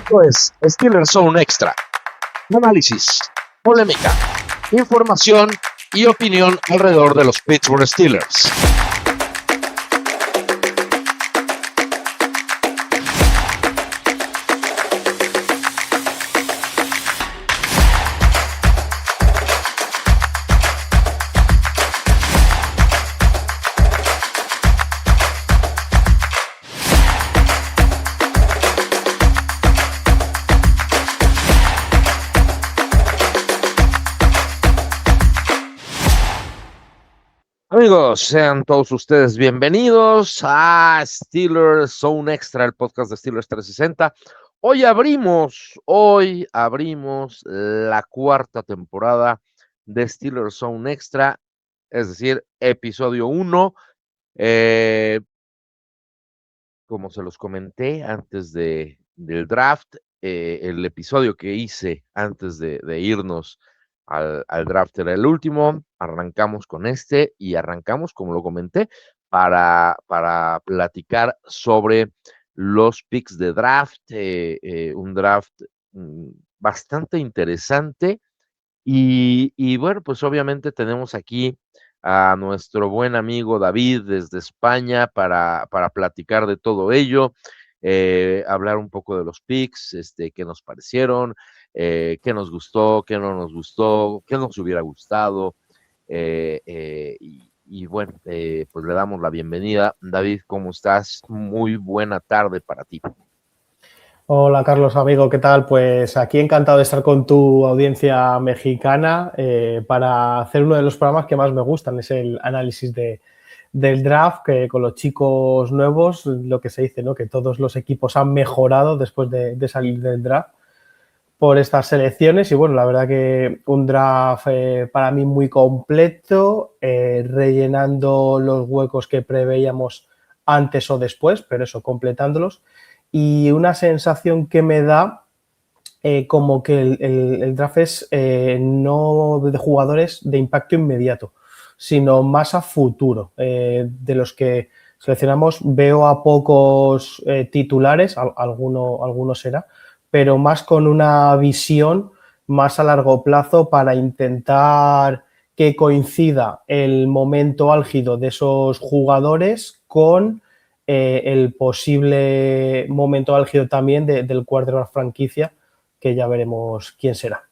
Esto es Steelers Zone Extra. Análisis, polémica, información y opinión alrededor de los Pittsburgh Steelers. Amigos, sean todos ustedes bienvenidos a Steelers Zone Extra, el podcast de Steelers 360. Hoy abrimos la cuarta temporada de Steelers Zone Extra, es decir, episodio 1. Como se los comenté antes del draft, el episodio que hice antes de irnos al draft era el último. Arrancamos con este y arrancamos, como lo comenté, para platicar sobre los picks de draft, un draft bastante interesante. Y bueno, pues obviamente tenemos aquí a nuestro buen amigo David desde España para platicar de todo ello, hablar un poco de los picks, qué nos parecieron, qué nos gustó, qué no nos gustó, qué nos hubiera gustado. Y bueno, pues le damos la bienvenida. David, ¿cómo estás? Muy buena tarde para ti. Hola Carlos, amigo, ¿qué tal? Pues aquí encantado de estar con tu audiencia mexicana para hacer uno de los programas que más me gustan, es el análisis del draft, que con los chicos nuevos, lo que se dice, ¿no? Que todos los equipos han mejorado después de salir del draft por estas selecciones y bueno, la verdad que un draft para mí muy completo, rellenando los huecos que preveíamos antes o después, pero eso, completándolos. Y una sensación que me da como que el draft es no de jugadores de impacto inmediato, sino más a futuro. De los que seleccionamos veo a pocos titulares, alguno será, pero más con una visión más a largo plazo para intentar que coincida el momento álgido de esos jugadores con el posible momento álgido también del quarterback franquicia, que ya veremos quién será.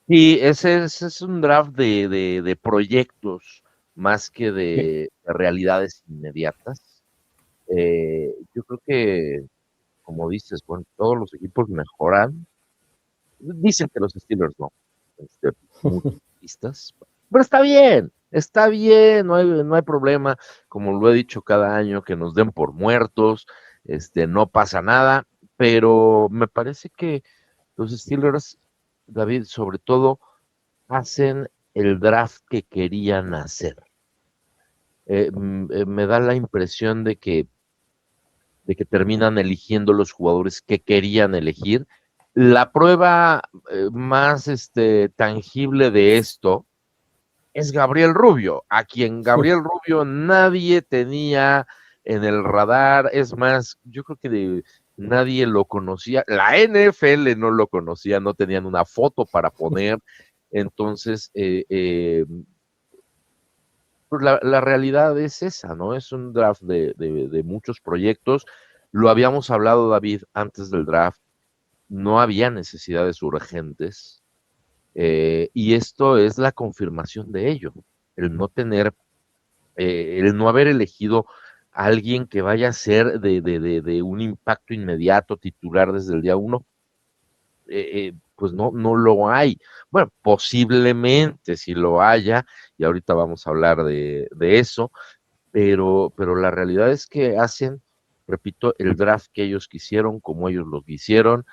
Sí, ese es un draft de proyectos más que de realidades inmediatas. Yo creo que, como dices, bueno, todos los equipos mejoran. Dicen que los Steelers no, muchos pistas, pero está bien, no hay problema. Como lo he dicho cada año, que nos den por muertos, no pasa nada, pero me parece que los Steelers, David, sobre todo, hacen el draft que querían hacer. Me da la impresión de que terminan eligiendo los jugadores que querían elegir. La prueba más tangible de esto es Gabriel Rubio, a quien Gabriel Rubio nadie tenía en el radar. Es más, yo creo que nadie lo conocía, la NFL no lo conocía, no tenían una foto para poner. Entonces, pues la realidad es esa, ¿no? Es un draft de muchos proyectos. Lo habíamos hablado, David, antes del draft. No había necesidades urgentes. Y esto es la confirmación de ello. El no tener, el no haber elegido a alguien que vaya a ser de un impacto inmediato, titular desde el día 1. Pues no lo hay. Bueno, posiblemente si lo haya, y ahorita vamos a hablar de eso, pero la realidad es que hacen, repito, el draft que ellos quisieron, como ellos lo quisieron.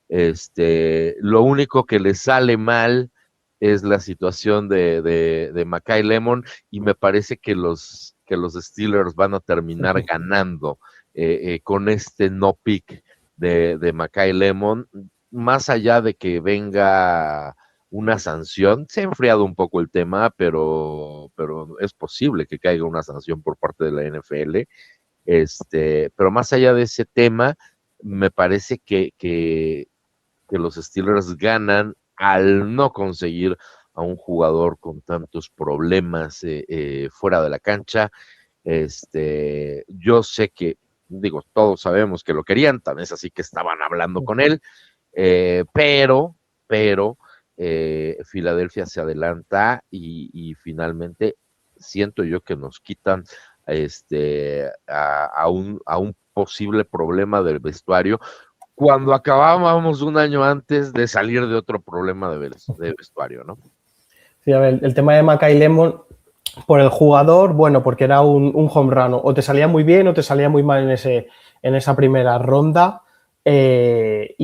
Lo único que les sale mal es la situación de Mackay Lemon, y me parece que los Steelers van a terminar ganando con este no pick de Mackay Lemon. Más allá de que venga una sanción, se ha enfriado un poco el tema, pero es posible que caiga una sanción por parte de la NFL. Pero más allá de ese tema, me parece que los Steelers ganan al no conseguir a un jugador con tantos problemas fuera de la cancha. Yo sé que, digo, todos sabemos que lo querían, también es así que estaban hablando con él, pero Filadelfia se adelanta y finalmente siento yo que nos quitan a un posible problema del vestuario cuando acabábamos un año antes de salir de otro problema de vestuario, ¿no? Sí, a ver, el tema de Mackay Lemon, por el jugador, bueno, porque era un home run, o te salía muy bien o te salía muy mal en esa primera ronda. A ver,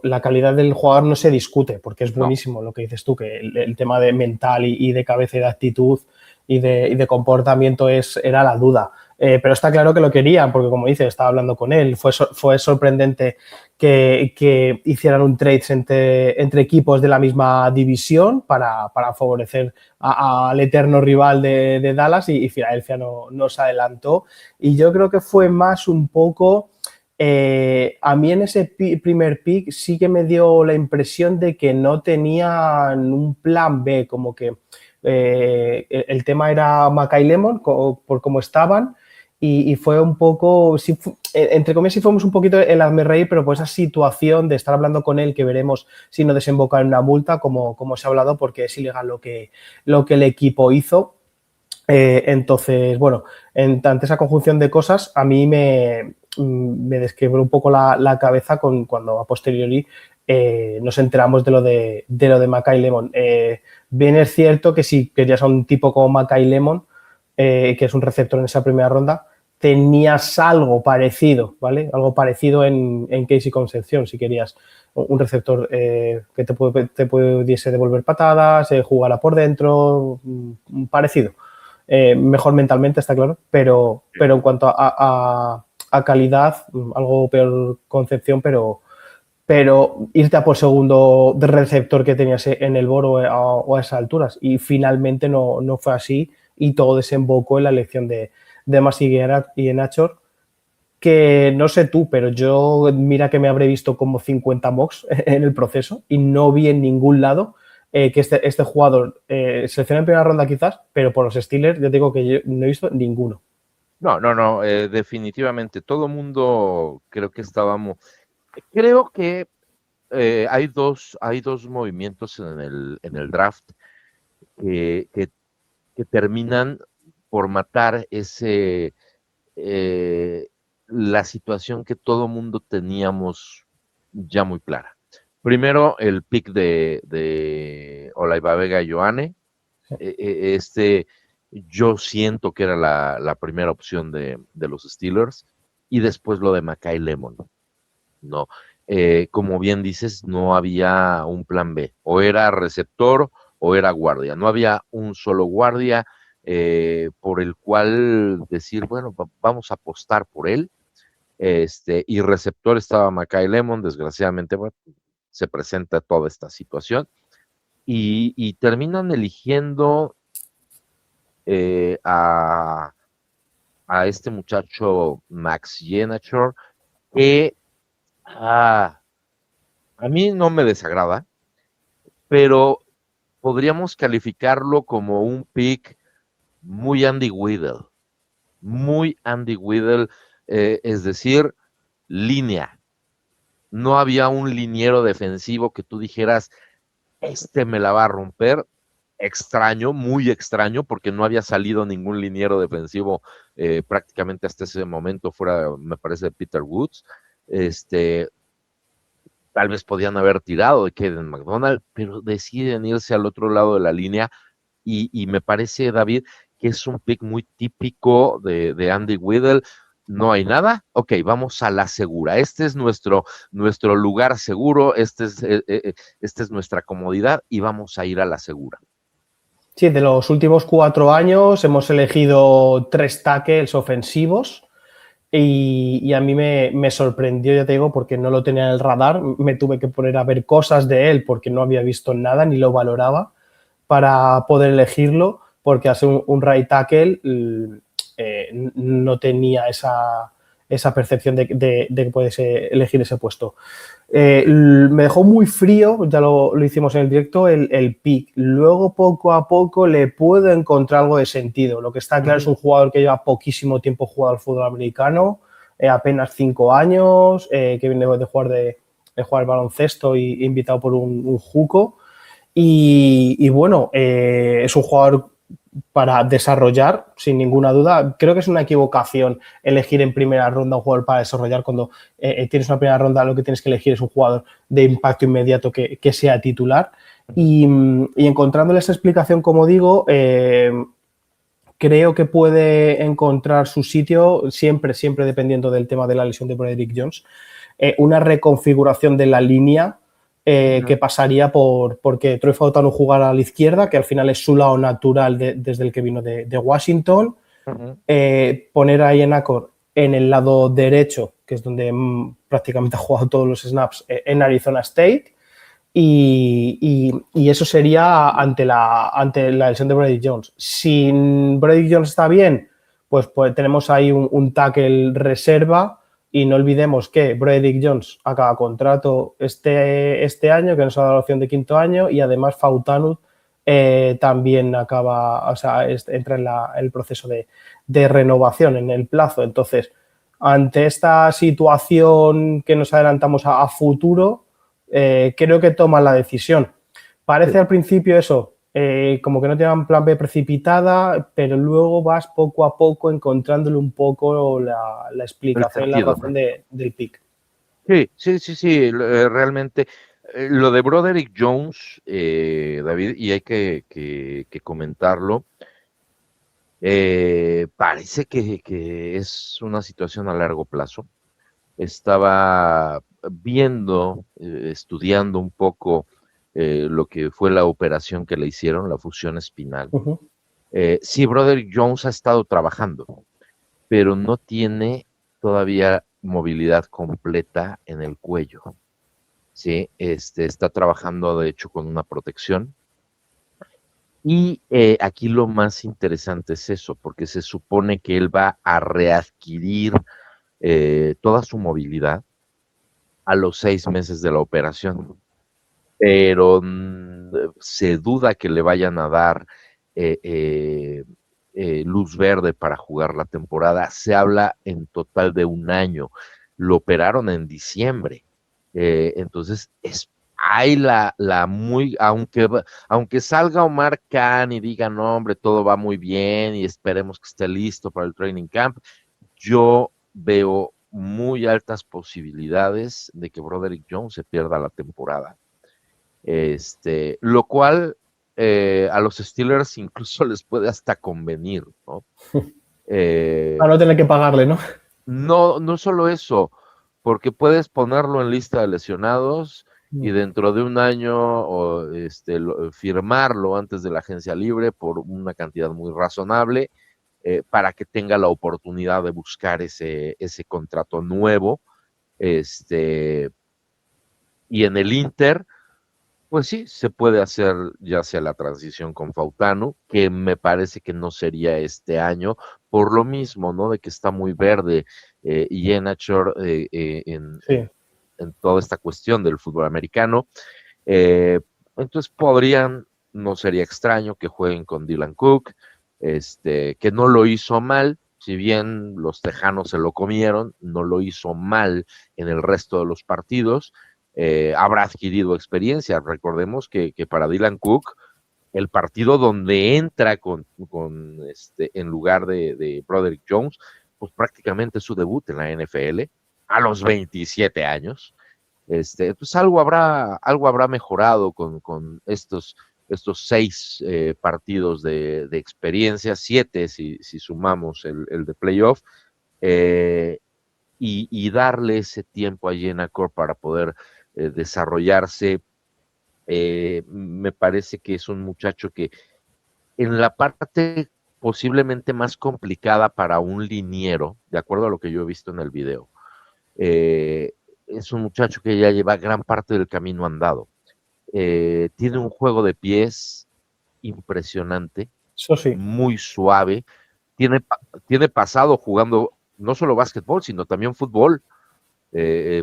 la calidad del jugador no se discute, porque es buenísimo lo que dices tú, que el tema de mental y de cabeza y de actitud y de comportamiento era la duda. Pero está claro que lo querían, porque como dices, estaba hablando con él, fue sorprendente que hicieran un trade entre equipos de la misma división para favorecer al eterno rival de Dallas y Filadelfia no se adelantó. Y yo creo que fue más un poco... a mí en ese primer pick sí que me dio la impresión de que no tenían un plan B, como que el tema era Mackay Lemon por cómo estaban y fue un poco, sí, entre comillas, sí fuimos un poquito el hazme reír, pero por esa situación de estar hablando con él que veremos si no desemboca en una multa, como se ha hablado, porque es ilegal lo que el equipo hizo. Entonces, bueno, ante esa conjunción de cosas, a mí me desquebró un poco la cabeza cuando a posteriori nos enteramos de lo de Mackay Lemon. Bien es cierto que si querías a un tipo como Mackay Lemon, que es un receptor en esa primera ronda, tenías algo parecido, ¿vale? Algo parecido en Casey Concepción, si querías un receptor que te pudiese devolver patadas, jugara por dentro, parecido. Mejor mentalmente, está claro, pero en cuanto a calidad, algo peor Concepción, pero irte a por segundo de receptor que tenías en el boro o a esas alturas. Y finalmente no fue así y todo desembocó en la elección de Massi y Enachor, que no sé tú, pero yo mira que me habré visto como 50 mocks en el proceso y no vi en ningún lado que este jugador selecciona en primera ronda quizás, pero por los Steelers yo digo que yo no he visto ninguno. No, definitivamente. Todo mundo creo que estábamos. Creo que hay dos movimientos en el draft que terminan por matar la situación que todo mundo teníamos ya muy clara. Primero, el pick de Olaivavega Ioane. Yo siento que era la primera opción de los Steelers. Y después lo de Mackay Lemon. No. Como bien dices, no había un plan B. O era receptor o era guardia. No había un solo guardia por el cual decir, bueno, vamos a apostar por él. Y receptor estaba Mackay Lemon, desgraciadamente, bueno, se presenta toda esta situación. Y terminan eligiendo a este muchacho Max Yenachor, que a mí no me desagrada, pero podríamos calificarlo como un pick muy Andy Weidel, es decir, línea. No había un liniero defensivo que tú dijeras, me la va a romper. Extraño, muy extraño, porque no había salido ningún liniero defensivo prácticamente hasta ese momento, fuera, me parece, de Peter Woods. Tal vez podían haber tirado de Caden McDonald, pero deciden irse al otro lado de la línea y me parece, David, que es un pick muy típico de Andy Weidel. No hay nada, ok, vamos a la segura. Este es nuestro lugar seguro, esta es nuestra comodidad y vamos a ir a la segura. Sí, de los últimos 4 años hemos elegido 3 tackles ofensivos y a mí me sorprendió, ya te digo, porque no lo tenía en el radar. Me tuve que poner a ver cosas de él porque no había visto nada ni lo valoraba para poder elegirlo, porque hace un right tackle no tenía esa percepción de que puedes elegir ese puesto. Me dejó muy frío, ya lo hicimos en el directo, el pick. Luego, poco a poco, le puedo encontrar algo de sentido. Lo que está claro es un jugador que lleva poquísimo tiempo jugando al fútbol americano, apenas 5 años, que viene de jugar baloncesto y invitado por un juco. Y bueno, es un jugador para desarrollar, sin ninguna duda. Creo que es una equivocación elegir en primera ronda un jugador para desarrollar cuando tienes una primera ronda, lo que tienes que elegir es un jugador de impacto inmediato que sea titular. Y encontrándole esa explicación, como digo, creo que puede encontrar su sitio, siempre dependiendo del tema de la lesión de Broderick Jones, una reconfiguración de la línea que pasaría porque Troy Fautanu jugara a la izquierda, que al final es su lado natural desde el que vino de Washington, poner a Ian Acor en el lado derecho, que es donde prácticamente ha jugado todos los snaps, en Arizona State, y eso sería ante la lesión de Broderick Jones. Si Broderick Jones está bien, pues tenemos ahí un tackle reserva. Y no olvidemos que Broderick Jones acaba contrato este año, que nos ha dado la opción de 5º año, y además Fautanu también acaba, o sea, entra en el proceso de renovación en el plazo. Entonces, ante esta situación que nos adelantamos a futuro, creo que toman la decisión. Parece al principio eso, como que no tienen plan B precipitada, pero luego vas poco a poco encontrándole un poco la explicación, la razón del pick. Sí, realmente. Lo de Broderick Jones, David, y hay que comentarlo, parece que es una situación a largo plazo. Estaba viendo, estudiando un poco lo que fue la operación que le hicieron, la fusión espinal. Sí, Broderick Jones ha estado trabajando, pero no tiene todavía movilidad completa en el cuello. Sí, está trabajando de hecho con una protección. Y aquí lo más interesante es eso, porque se supone que él va a readquirir toda su movilidad a los 6 meses de la operación. Pero se duda que le vayan a dar luz verde para jugar la temporada. Se habla en total de 1 año. Lo operaron en diciembre. Entonces, hay aunque salga Omar Khan y diga, no, hombre, todo va muy bien y esperemos que esté listo para el training camp, yo veo muy altas posibilidades de que Broderick Jones se pierda la temporada. Lo cual a los Steelers incluso les puede hasta convenir, ¿no? Para no tener que pagarle, ¿no? No solo eso, porque puedes ponerlo en lista de lesionados y dentro de 1 año firmarlo antes de la agencia libre por una cantidad muy razonable para que tenga la oportunidad de buscar ese contrato nuevo. Y en el Inter, pues sí, se puede hacer ya sea la transición con Fautanu, que me parece que no sería este año, por lo mismo, ¿no? De que está muy verde Iheanacho en toda esta cuestión del fútbol americano. Entonces no sería extraño que jueguen con Dylan Cook, que no lo hizo mal, si bien los tejanos se lo comieron, no lo hizo mal en el resto de los partidos. Habrá adquirido experiencia. Recordemos que para Dylan Cook, el partido donde entra en lugar de Broderick Jones, pues prácticamente es su debut en la NFL a los 27 años. Pues algo habrá mejorado con estos 6 partidos de experiencia, 7 si sumamos el de playoff, y darle ese tiempo a Iheanacho para poder desarrollarse. Me parece que es un muchacho que en la parte posiblemente más complicada para un liniero, de acuerdo a lo que yo he visto en el video, es un muchacho que ya lleva gran parte del camino andado. Tiene un juego de pies impresionante, Eso sí. muy suave, tiene pasado jugando no solo básquetbol, sino también fútbol,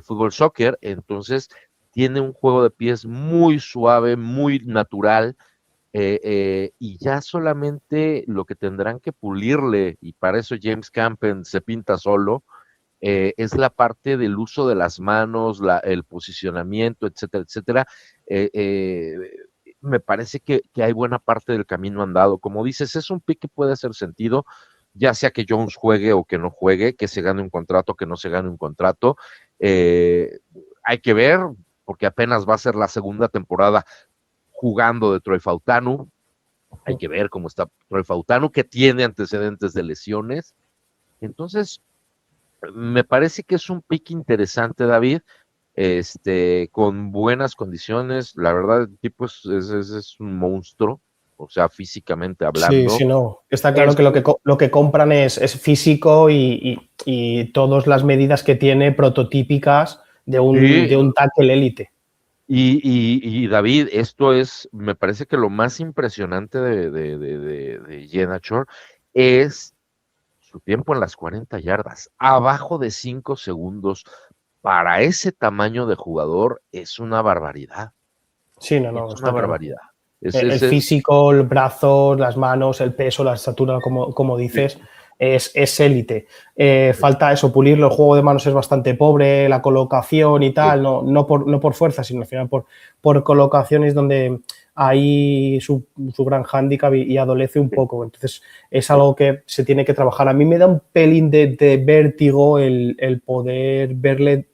fútbol soccer. Entonces tiene un juego de pies muy suave, muy natural, y ya solamente lo que tendrán que pulirle, y para eso James Campen se pinta solo, es la parte del uso de las manos, el posicionamiento, etcétera, etcétera. Eh, eh, Me parece que hay buena parte del camino andado. Como dices, es un pick que puede hacer sentido, ya sea que Jones juegue o que no juegue, que se gane un contrato, que no se gane un contrato. Hay que ver, porque apenas va a ser la segunda temporada jugando de Troy Fautanu. Hay que ver cómo está Troy Fautanu, que tiene antecedentes de lesiones. Entonces, me parece que es un pick interesante, David, con buenas condiciones. La verdad, el tipo es un monstruo, o sea, físicamente Sí, hablando. sí, no. Está claro Es, que lo que compran es físico y todas las medidas que tiene prototípicas sí, de un tackle élite. y David, esto es, me parece que lo más impresionante de Jenachor es su tiempo en las 40 yardas, abajo de 5 segundos. Para ese tamaño de jugador es una barbaridad, Sí, no, no, es una está claro. barbaridad. El físico, el brazo, las manos, el peso, la estatura, como Sí, dices, es élite. Falta eso, pulirlo, el juego de manos es bastante pobre, la colocación y sí, tal, no por fuerza, sino al final por colocaciones donde hay su gran hándicap y adolece un sí, poco. Entonces es sí. algo que se tiene que trabajar. A mí me da un pelín de vértigo el poder verle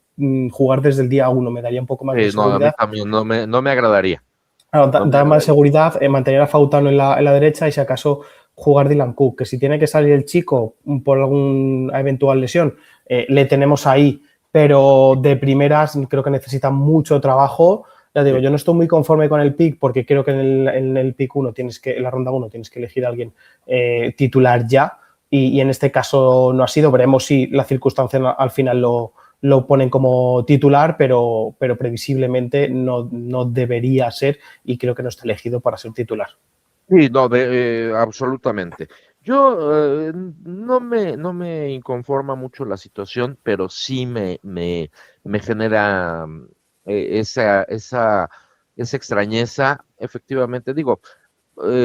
jugar desde el día uno, me daría un poco más de No, a mí seguridad. también no me agradaría, Claro, no me da más agradaría. seguridad mantener a Fautano en la derecha y si acaso jugar Dylan Cook, que si tiene que salir el chico por alguna eventual lesión, le tenemos ahí, pero de primeras creo que necesita mucho trabajo. Ya digo, Sí. yo no estoy muy conforme con el pick porque creo que en el pick 1 en la ronda 1 tienes que elegir a alguien titular ya y en este caso no ha sido. Veremos si la circunstancia al final lo ponen como titular, pero previsiblemente no debería ser y creo que no está elegido para ser titular. Sí, no, absolutamente. Yo no me inconforma mucho la situación, pero sí me genera esa extrañeza. Efectivamente, digo,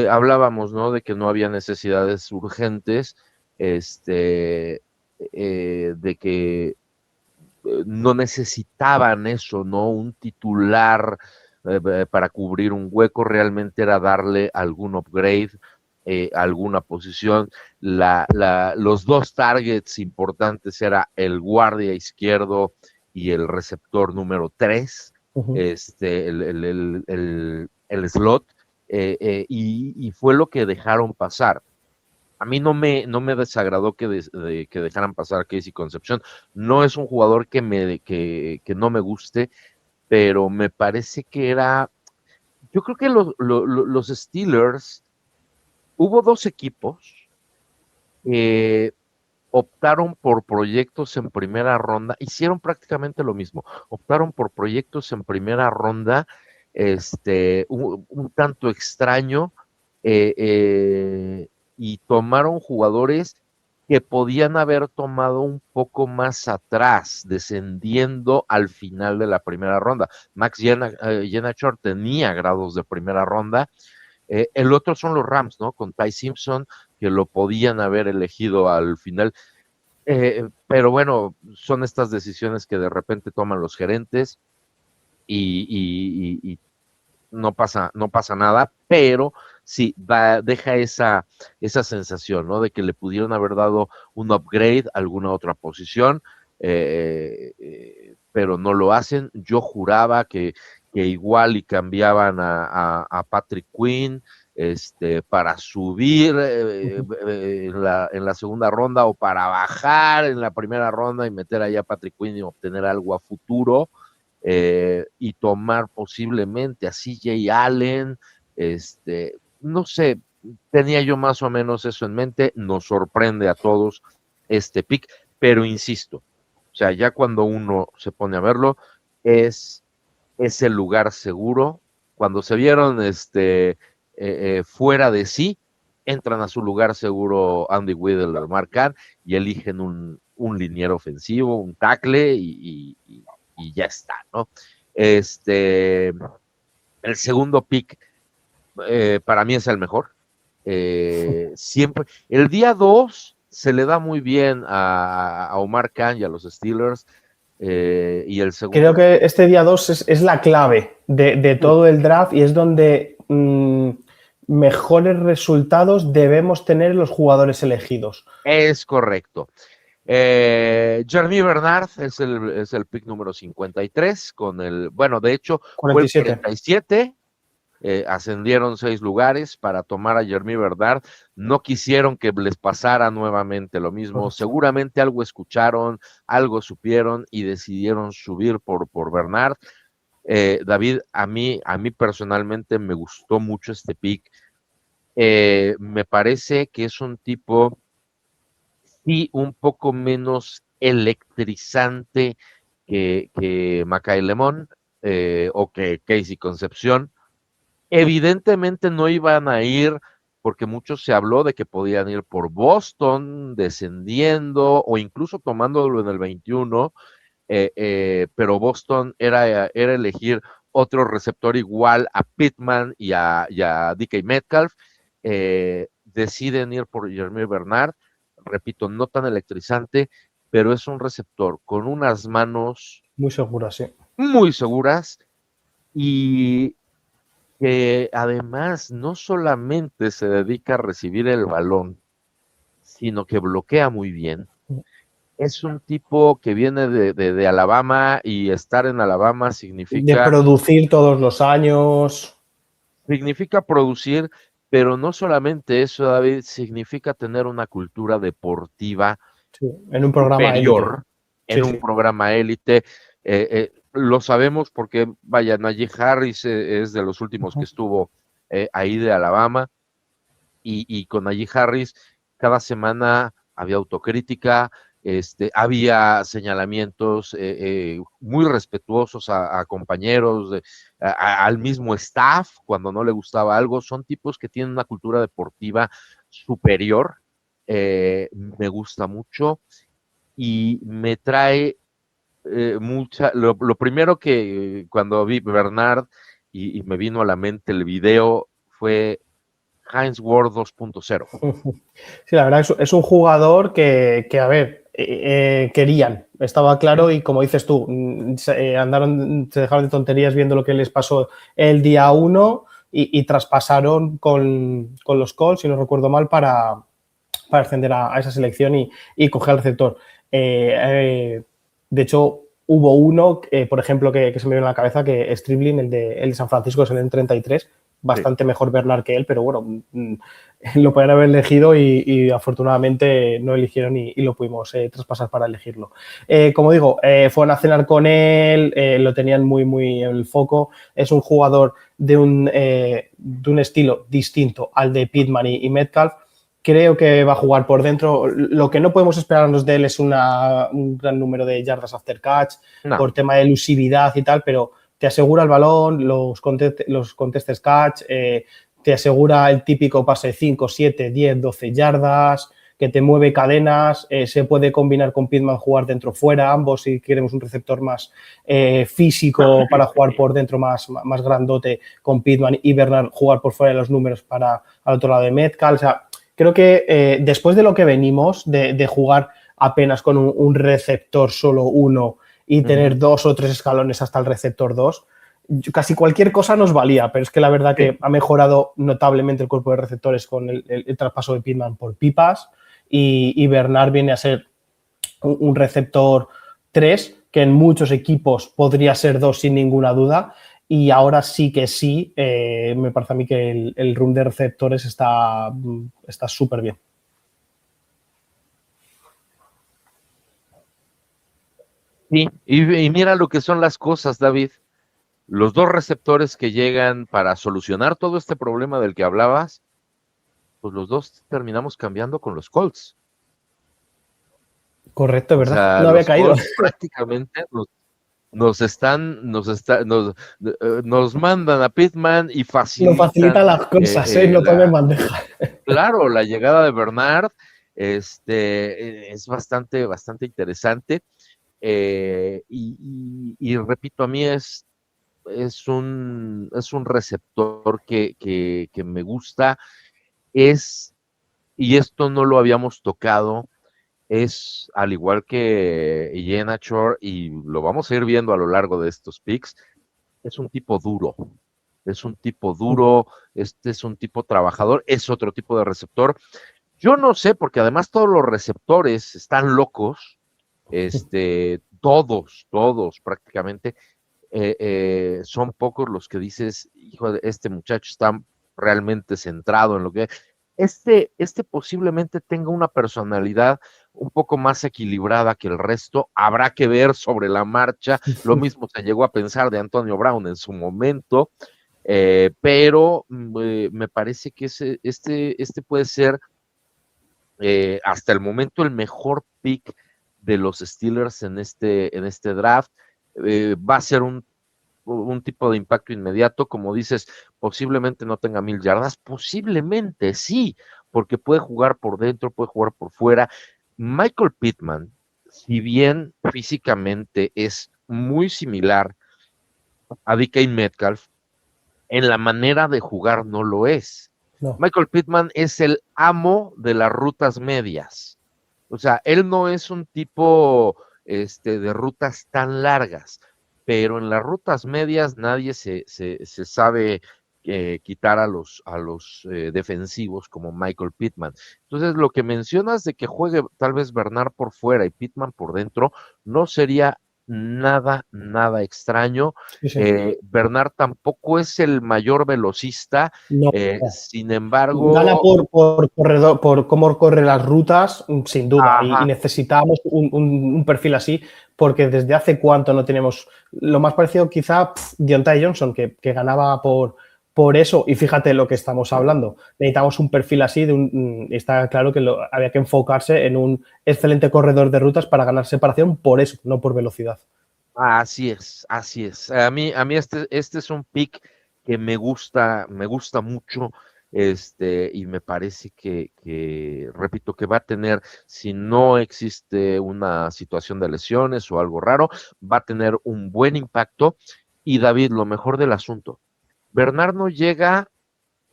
hablábamos, ¿no? De que no había necesidades urgentes, de que no necesitaban eso, ¿no? Un titular para cubrir un hueco, realmente era darle algún upgrade, alguna posición. Los dos targets importantes era el guardia izquierdo y el receptor número 3, el slot, y fue lo que dejaron pasar. A mí no me desagradó que dejaran pasar a Casey Concepción. No es un jugador que no me guste, pero me parece que era. Yo creo que los Steelers, hubo dos equipos que optaron por proyectos en primera ronda, hicieron prácticamente lo mismo. Optaron por proyectos en primera ronda, un tanto extraño, eh, eh, y tomaron jugadores que podían haber tomado un poco más atrás, descendiendo al final de la primera ronda. Max Jenachor tenía grados de primera ronda. El otro son los Rams, ¿no? Con Ty Simpson, que lo podían haber elegido al final. Pero bueno, son estas decisiones que de repente toman los gerentes y no pasa nada, pero sí, deja esa sensación, ¿no? De que le pudieron haber dado un upgrade a alguna otra posición, pero no lo hacen. Yo juraba que igual y cambiaban a Patrick Quinn, para subir en la segunda ronda o para bajar en la primera ronda y meter ahí a Patrick Quinn y obtener algo a futuro, y tomar posiblemente a CJ Allen, no sé, tenía yo más o menos eso en mente. Nos sorprende a todos este pick, pero insisto, o sea, ya cuando uno se pone a verlo, es el lugar seguro. Cuando se vieron fuera de sí, entran a su lugar seguro Andy Whittle, Mark Kahn, y eligen un liniero ofensivo, un tackle y ya está, ¿no? El segundo pick para mí es el mejor. Siempre, el día 2 se le da muy bien a Omar Khan y a los Steelers. Y el segundo. Creo que este día 2 es la clave de todo el draft y es donde mejores resultados debemos tener los jugadores elegidos. Es correcto. Jeremy Bernard es el pick número 53 bueno, de hecho 47. fue el 47. Ascendieron 6 lugares para tomar a Jeremy Bernard. No quisieron que les pasara nuevamente lo mismo. Seguramente algo escucharon, algo supieron y decidieron subir por Bernard. David, a mí personalmente me gustó mucho este pick. Me parece que es un tipo sí un poco menos electrizante que Mackay Lemon o que Casey Concepción. Evidentemente no iban a ir, porque mucho se habló de que podían ir por Boston, descendiendo o incluso tomándolo en el 21, pero Boston era elegir otro receptor igual a Pittman y a DK Metcalf. Deciden ir por Jeremy Bernard, repito, no tan electrizante, pero es un receptor con unas manos muy seguras, sí. Muy seguras y que además no solamente se dedica a recibir el balón, sino que bloquea muy bien. Es un tipo que viene de Alabama y estar en Alabama significa... De producir todos los años. Significa producir, pero no solamente eso, David, significa tener una cultura deportiva en un programa superior, élite. En un programa élite. Lo sabemos porque, vaya, Najee Harris es de los últimos que estuvo ahí de Alabama, y con Najee Harris cada semana había autocrítica, había señalamientos muy respetuosos a compañeros, al mismo staff cuando no le gustaba algo. Son tipos que tienen una cultura deportiva superior, me gusta mucho y me trae lo primero que cuando vi Bernard y me vino a la mente el video fue Hines Ward 2.0. Sí, la verdad es un jugador que a ver, querían, estaba claro, y como dices tú, se dejaron de tonterías viendo lo que les pasó el día 1 y traspasaron con los Colts, si no recuerdo mal, para ascender a esa selección y coger al receptor. De hecho, hubo uno, por ejemplo, que se me viene a la cabeza, que es Stribling, el de San Francisco, es el en 33, bastante mejor Bernard que él, pero bueno, lo podían haber elegido y afortunadamente no eligieron y lo pudimos traspasar para elegirlo. Como digo, fueron a cenar con él, lo tenían muy, muy en el foco. Es un jugador de un estilo distinto al de Pittman y Metcalf. Creo que va a jugar por dentro. Lo que no podemos esperarnos de él es un gran número de yardas after catch, por tema de elusividad y tal, pero te asegura el balón, los contestes catch, te asegura el típico pase 5, 7, 10, 12 yardas, que te mueve cadenas, se puede combinar con Pittman, jugar dentro-fuera, ambos si queremos un receptor más físico para jugar por dentro, más grandote con Pittman, y Bernard jugar por fuera de los números para al otro lado de Metcalf. O sea, creo que después de lo que venimos, de jugar apenas con un receptor solo uno y tener 2 o 3 escalones hasta el receptor 2, casi cualquier cosa nos valía, pero es que la verdad que ha mejorado notablemente el cuerpo de receptores con el traspaso de Pittman por Pipas, y Bernard viene a ser un receptor 3, que en muchos equipos podría ser 2 sin ninguna duda, y ahora sí que sí, me parece a mí que el room de receptores está súper bien. Sí, y mira lo que son las cosas, David. Los 2 receptores que llegan para solucionar todo este problema del que hablabas, pues los 2 terminamos cambiando con los Colts. Correcto, ¿verdad? O sea, no había caído. Colts prácticamente nos mandan a Pittman y facilitan. Nos facilitan las cosas, no ponen bandeja. Claro, la llegada de Bernard. Es bastante, bastante interesante. Y repito, a mí es un receptor que me gusta, y esto no lo habíamos tocado, es al igual que Iheanacho, y lo vamos a ir viendo a lo largo de estos picks, es un tipo duro. Es un tipo duro, este es un tipo trabajador, es otro tipo de receptor. Yo no sé, porque además todos los receptores están locos, todos prácticamente, son pocos los que dices, hijo, este muchacho está realmente centrado en lo que... Este posiblemente tenga una personalidad un poco más equilibrada que el resto, habrá que ver sobre la marcha, lo mismo se llegó a pensar de Antonio Brown en su momento, pero me parece que este puede ser hasta el momento el mejor pick de los Steelers en este draft. Va a ser un tipo de impacto inmediato, como dices, posiblemente no tenga 1000 yardas, posiblemente sí, porque puede jugar por dentro, puede jugar por fuera. Michael Pittman, si bien físicamente es muy similar a DK Metcalf, en la manera de jugar no lo es. No. Michael Pittman es el amo de las rutas medias. O sea, él no es un tipo de rutas tan largas, pero en las rutas medias nadie se sabe quitar a los defensivos como Michael Pittman. Entonces, lo que mencionas de que juegue tal vez Bernard por fuera y Pittman por dentro, no sería nada, nada extraño. Sí, sí. Bernard tampoco es el mayor velocista, No. sin Gana embargo, por corredor, por cómo corre las rutas, sin duda. Y ajá, necesitábamos un perfil así, porque desde hace cuánto no tenemos. Lo más parecido, quizá, Deontay Johnson, que ganaba por eso. Y fíjate lo que estamos hablando. Necesitamos un perfil así. Está claro que había que enfocarse en un excelente corredor de rutas para ganar separación por eso, no por velocidad. así es, así es. A mí este es un pick que me gusta mucho, y me parece repito, que va a tener, si no existe una situación de lesiones o algo raro, va a tener un buen impacto. Y David, lo mejor del asunto, Bernard no llega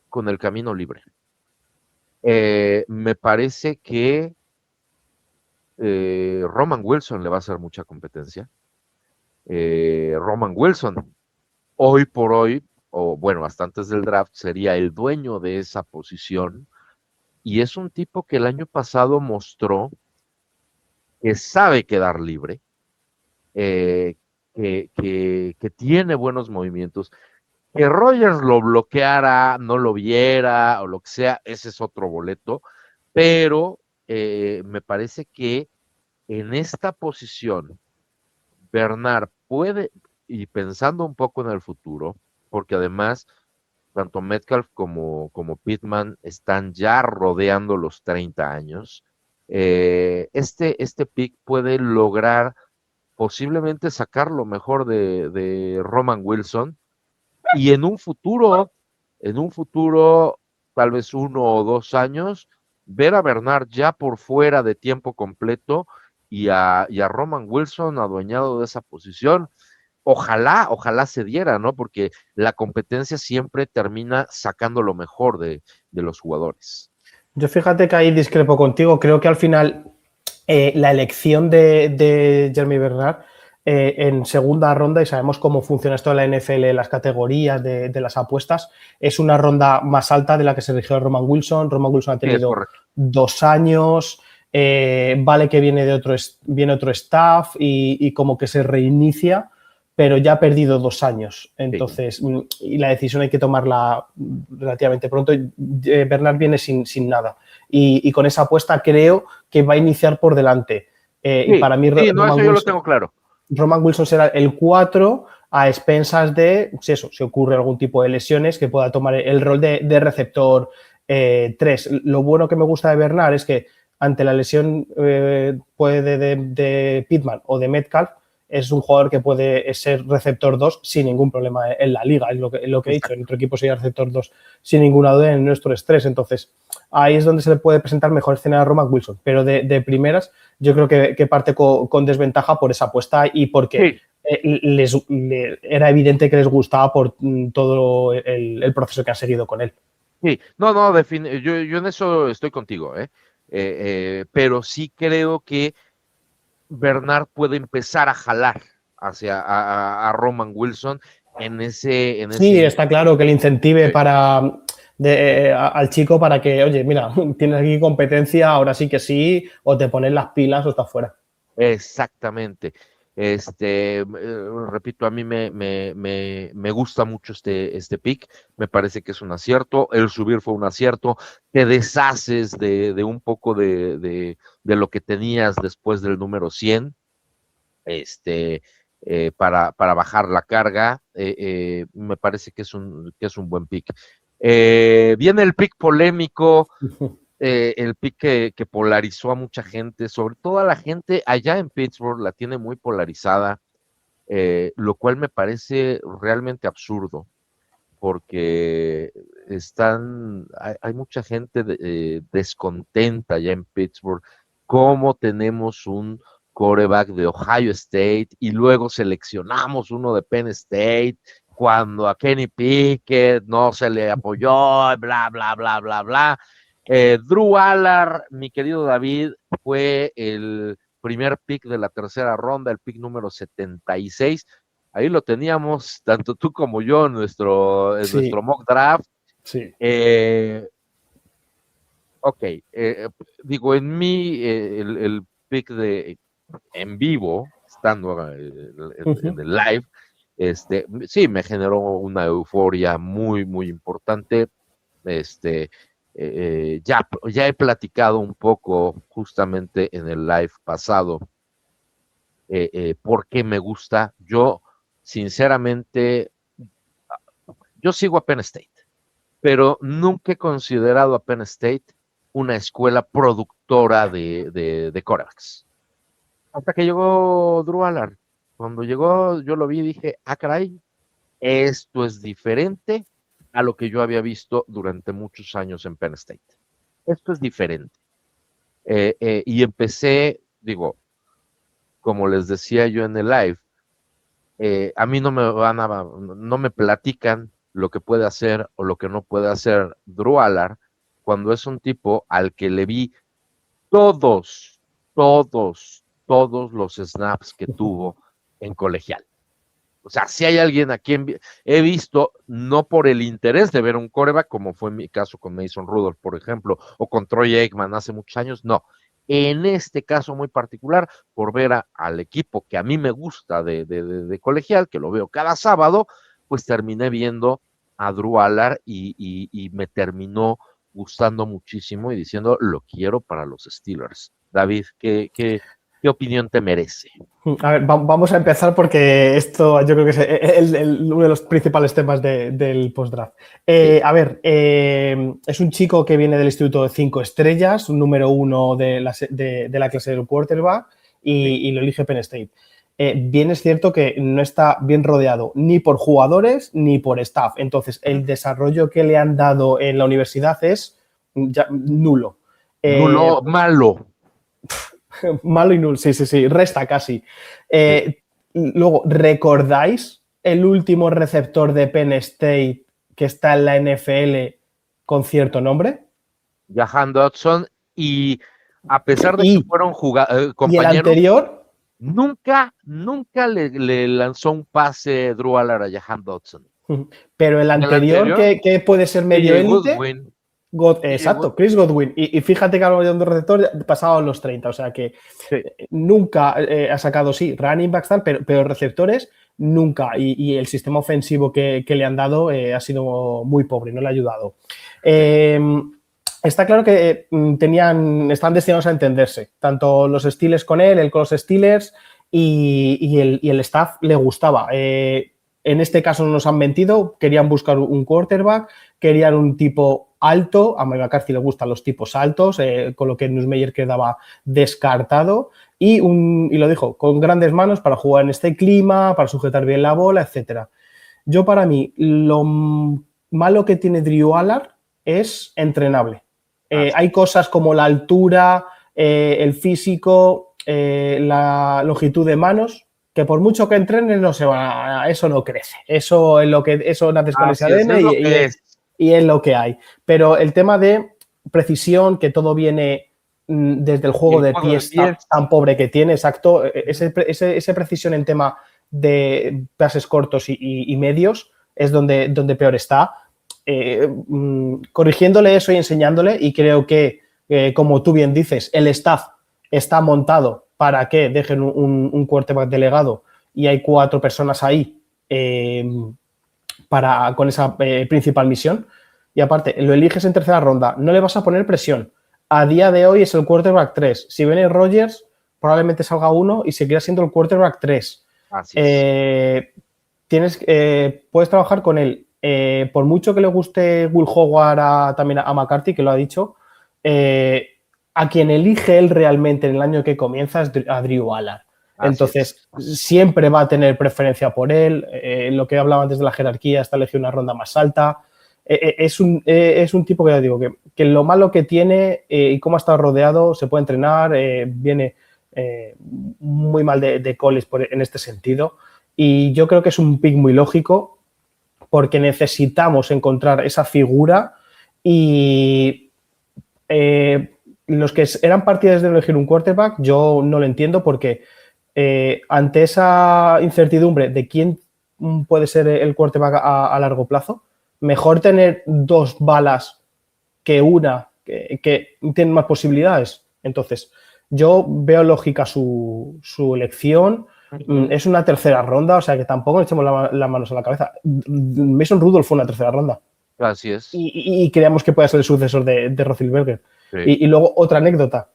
con el camino libre. Me parece que Roman Wilson le va a hacer mucha competencia. Roman Wilson, hoy por hoy, o bueno, hasta antes del draft, sería el dueño de esa posición, y es un tipo que el año pasado mostró que sabe quedar libre, eh, que tiene buenos movimientos. Que Rogers lo bloqueara, no lo viera o lo que sea, ese es otro boleto, pero me parece que en esta posición Bernard puede, y pensando un poco en el futuro, porque además tanto Metcalf como Pittman están ya rodeando los 30 años, este pick puede lograr posiblemente sacar lo mejor de Roman Wilson, y en un futuro, tal vez 1 o 2 años, ver a Bernard ya por fuera de tiempo completo y a Roman Wilson adueñado de esa posición. Ojalá se diera, ¿no? Porque la competencia siempre termina sacando lo mejor de los jugadores. Yo fíjate que ahí discrepo contigo. Creo que al final la elección de Jeremy Bernard en segunda ronda, y sabemos cómo funciona esto de la NFL, las categorías de las apuestas, es una ronda más alta de la que se eligió Roman Wilson. Roman Wilson ha Sí, es tenido correcto. 2 años, vale que viene otro staff y como que se reinicia, pero ya ha perdido 2 años. Sí. Entonces, y la decisión hay que tomarla relativamente pronto. Bernard viene sin nada. Y con esa apuesta creo que va a iniciar por delante. Y Sí, para mí sí, no, eso yo lo tengo claro. Roman Wilson será el 4 a expensas de, si eso, si ocurre algún tipo de lesiones, que pueda tomar el rol de receptor 3. Lo bueno que me gusta de Bernard es que ante la lesión puede de Pittman o de Metcalf, es un jugador que puede ser receptor 2 sin ningún problema en la liga, es lo que he dicho, en nuestro equipo sería receptor 2 sin ninguna duda en nuestro estrés, entonces ahí es donde se le puede presentar mejor escena a Roman Wilson, pero de primeras yo creo que parte con desventaja por esa apuesta y porque era evidente que les gustaba por todo el proceso que han seguido con él. Sí, no, yo en eso estoy contigo, pero sí creo que Bernard puede empezar a jalar hacia a Roman Wilson en ese. Sí, está claro que le incentive al chico para que, oye, mira, tienes aquí competencia, ahora sí que sí, o te pones las pilas o estás fuera. Exactamente. Repito, a mí me gusta mucho este pick, me parece que es un acierto, el subir fue un acierto, te deshaces de un poco de lo que tenías después del número 100, para bajar la carga, me parece que es un buen pick. Viene el pick polémico, el pick que polarizó a mucha gente, sobre todo a la gente allá en Pittsburgh, la tiene muy polarizada, lo cual me parece realmente absurdo, porque hay mucha gente descontenta allá en Pittsburgh, cómo tenemos un quarterback de Ohio State y luego seleccionamos uno de Penn State, cuando a Kenny Pickett no se le apoyó, bla, bla, bla, bla, bla. Drew Allard, mi querido David, fue el primer pick de la tercera ronda, el pick número 76. Ahí lo teníamos, tanto tú como yo, en nuestro mock draft. Sí. Ok, digo, en mí, el pick en vivo, estando en el live, sí, me generó una euforia muy, muy importante. Ya he platicado un poco justamente en el live pasado por qué me gusta. Yo, sinceramente, yo sigo a Penn State, pero nunca he considerado a Penn State una escuela productora de quarterbacks. Hasta que llegó Drew Allard. Cuando llegó, yo lo vi y dije, caray, esto es diferente a lo que yo había visto durante muchos años en Penn State. Esto es diferente. Y empecé, digo, como les decía yo en el live, a mí no me platican lo que puede hacer o lo que no puede hacer Drew Allard cuando es un tipo al que le vi todos los snaps que tuvo en colegial. O sea, si hay alguien a quien he visto, no por el interés de ver un quarterback, como fue mi caso con Mason Rudolph, por ejemplo, o con Troy Aikman hace muchos años, no. En este caso muy particular, por ver al equipo que a mí me gusta de colegial, que lo veo cada sábado, pues terminé viendo a Drew Allard y me terminó gustando muchísimo y diciendo, lo quiero para los Steelers. David, ¿qué opinión te merece? A ver, vamos a empezar porque esto yo creo que es uno de los principales temas del postdraft. A ver, es un chico que viene del Instituto de 5 Estrellas, un número 1 de la clase del quarterback y lo elige Penn State. Bien es cierto que no está bien rodeado ni por jugadores ni por staff. Entonces, el desarrollo que le han dado en la universidad es nulo. Nulo, malo. Malo y nulo, sí, resta casi. Luego, ¿recordáis el último receptor de Penn State que está en la NFL con cierto nombre? Jahan Dodson, y a pesar de que fueron compañeros, ¿y el anterior? Nunca le lanzó un pase Drew Allard a Jahan Dodson. Pero el anterior que puede ser medio élite. Exacto, Chris Godwin. Y fíjate que a lo mejor de receptor pasaban los 30, o sea que nunca ha sacado, sí, running backs tal, pero receptores nunca. Y el sistema ofensivo que le han dado ha sido muy pobre, no le ha ayudado. Está claro que están destinados a entenderse, tanto los Steelers con él con los Steelers y el staff le gustaba. En este caso no nos han mentido, querían buscar un quarterback, querían un tipo alto, a Mike McCarthy le gustan los tipos altos, con lo que Nussmeier quedaba descartado, y lo dijo, con grandes manos para jugar en este clima, para sujetar bien la bola, etcétera. Yo, para mí, lo malo que tiene Drew Allard es entrenable. Hay cosas como la altura, el físico, la longitud de manos, que por mucho que entrenen no se va, eso no crece. Eso naces con ese ADN y es lo que hay. Pero el tema de precisión, que todo viene desde el juego de pies tan pobre que tiene, exacto, esa precisión en tema de pases cortos y medios es donde peor está. Corrigiéndole eso y enseñándole, y creo que, como tú bien dices, el staff está montado para que dejen un quarterback delegado y hay 4 personas ahí con esa principal misión. Y aparte, lo eliges en tercera ronda, no le vas a poner presión. A día de hoy es el quarterback 3. Si viene Rodgers, probablemente salga uno y seguirá siendo el quarterback 3. Puedes trabajar con él. Por mucho que le guste Will Howard también a McCarthy, que lo ha dicho, a quien elige él realmente en el año que comienza es a Drew Allard. Entonces, siempre va a tener preferencia por él. Lo que hablaba antes de la jerarquía, está elegir una ronda más alta. Es un tipo que ya digo que lo malo que tiene y cómo ha estado rodeado, se puede entrenar, viene muy mal de college en este sentido. Y yo creo que es un pick muy lógico porque necesitamos encontrar esa figura y los que eran partidarios de elegir un quarterback, yo no lo entiendo porque ante esa incertidumbre de quién puede ser el quarterback a largo plazo, mejor tener 2 balas que una que tiene más posibilidades. Entonces, yo veo lógica su elección. Es una tercera ronda, o sea que tampoco le echemos las manos a la cabeza. Mason Rudolph fue una tercera ronda. Así es. Y creíamos que puede ser el sucesor de Roethlisberger. Sí. Y luego otra anécdota.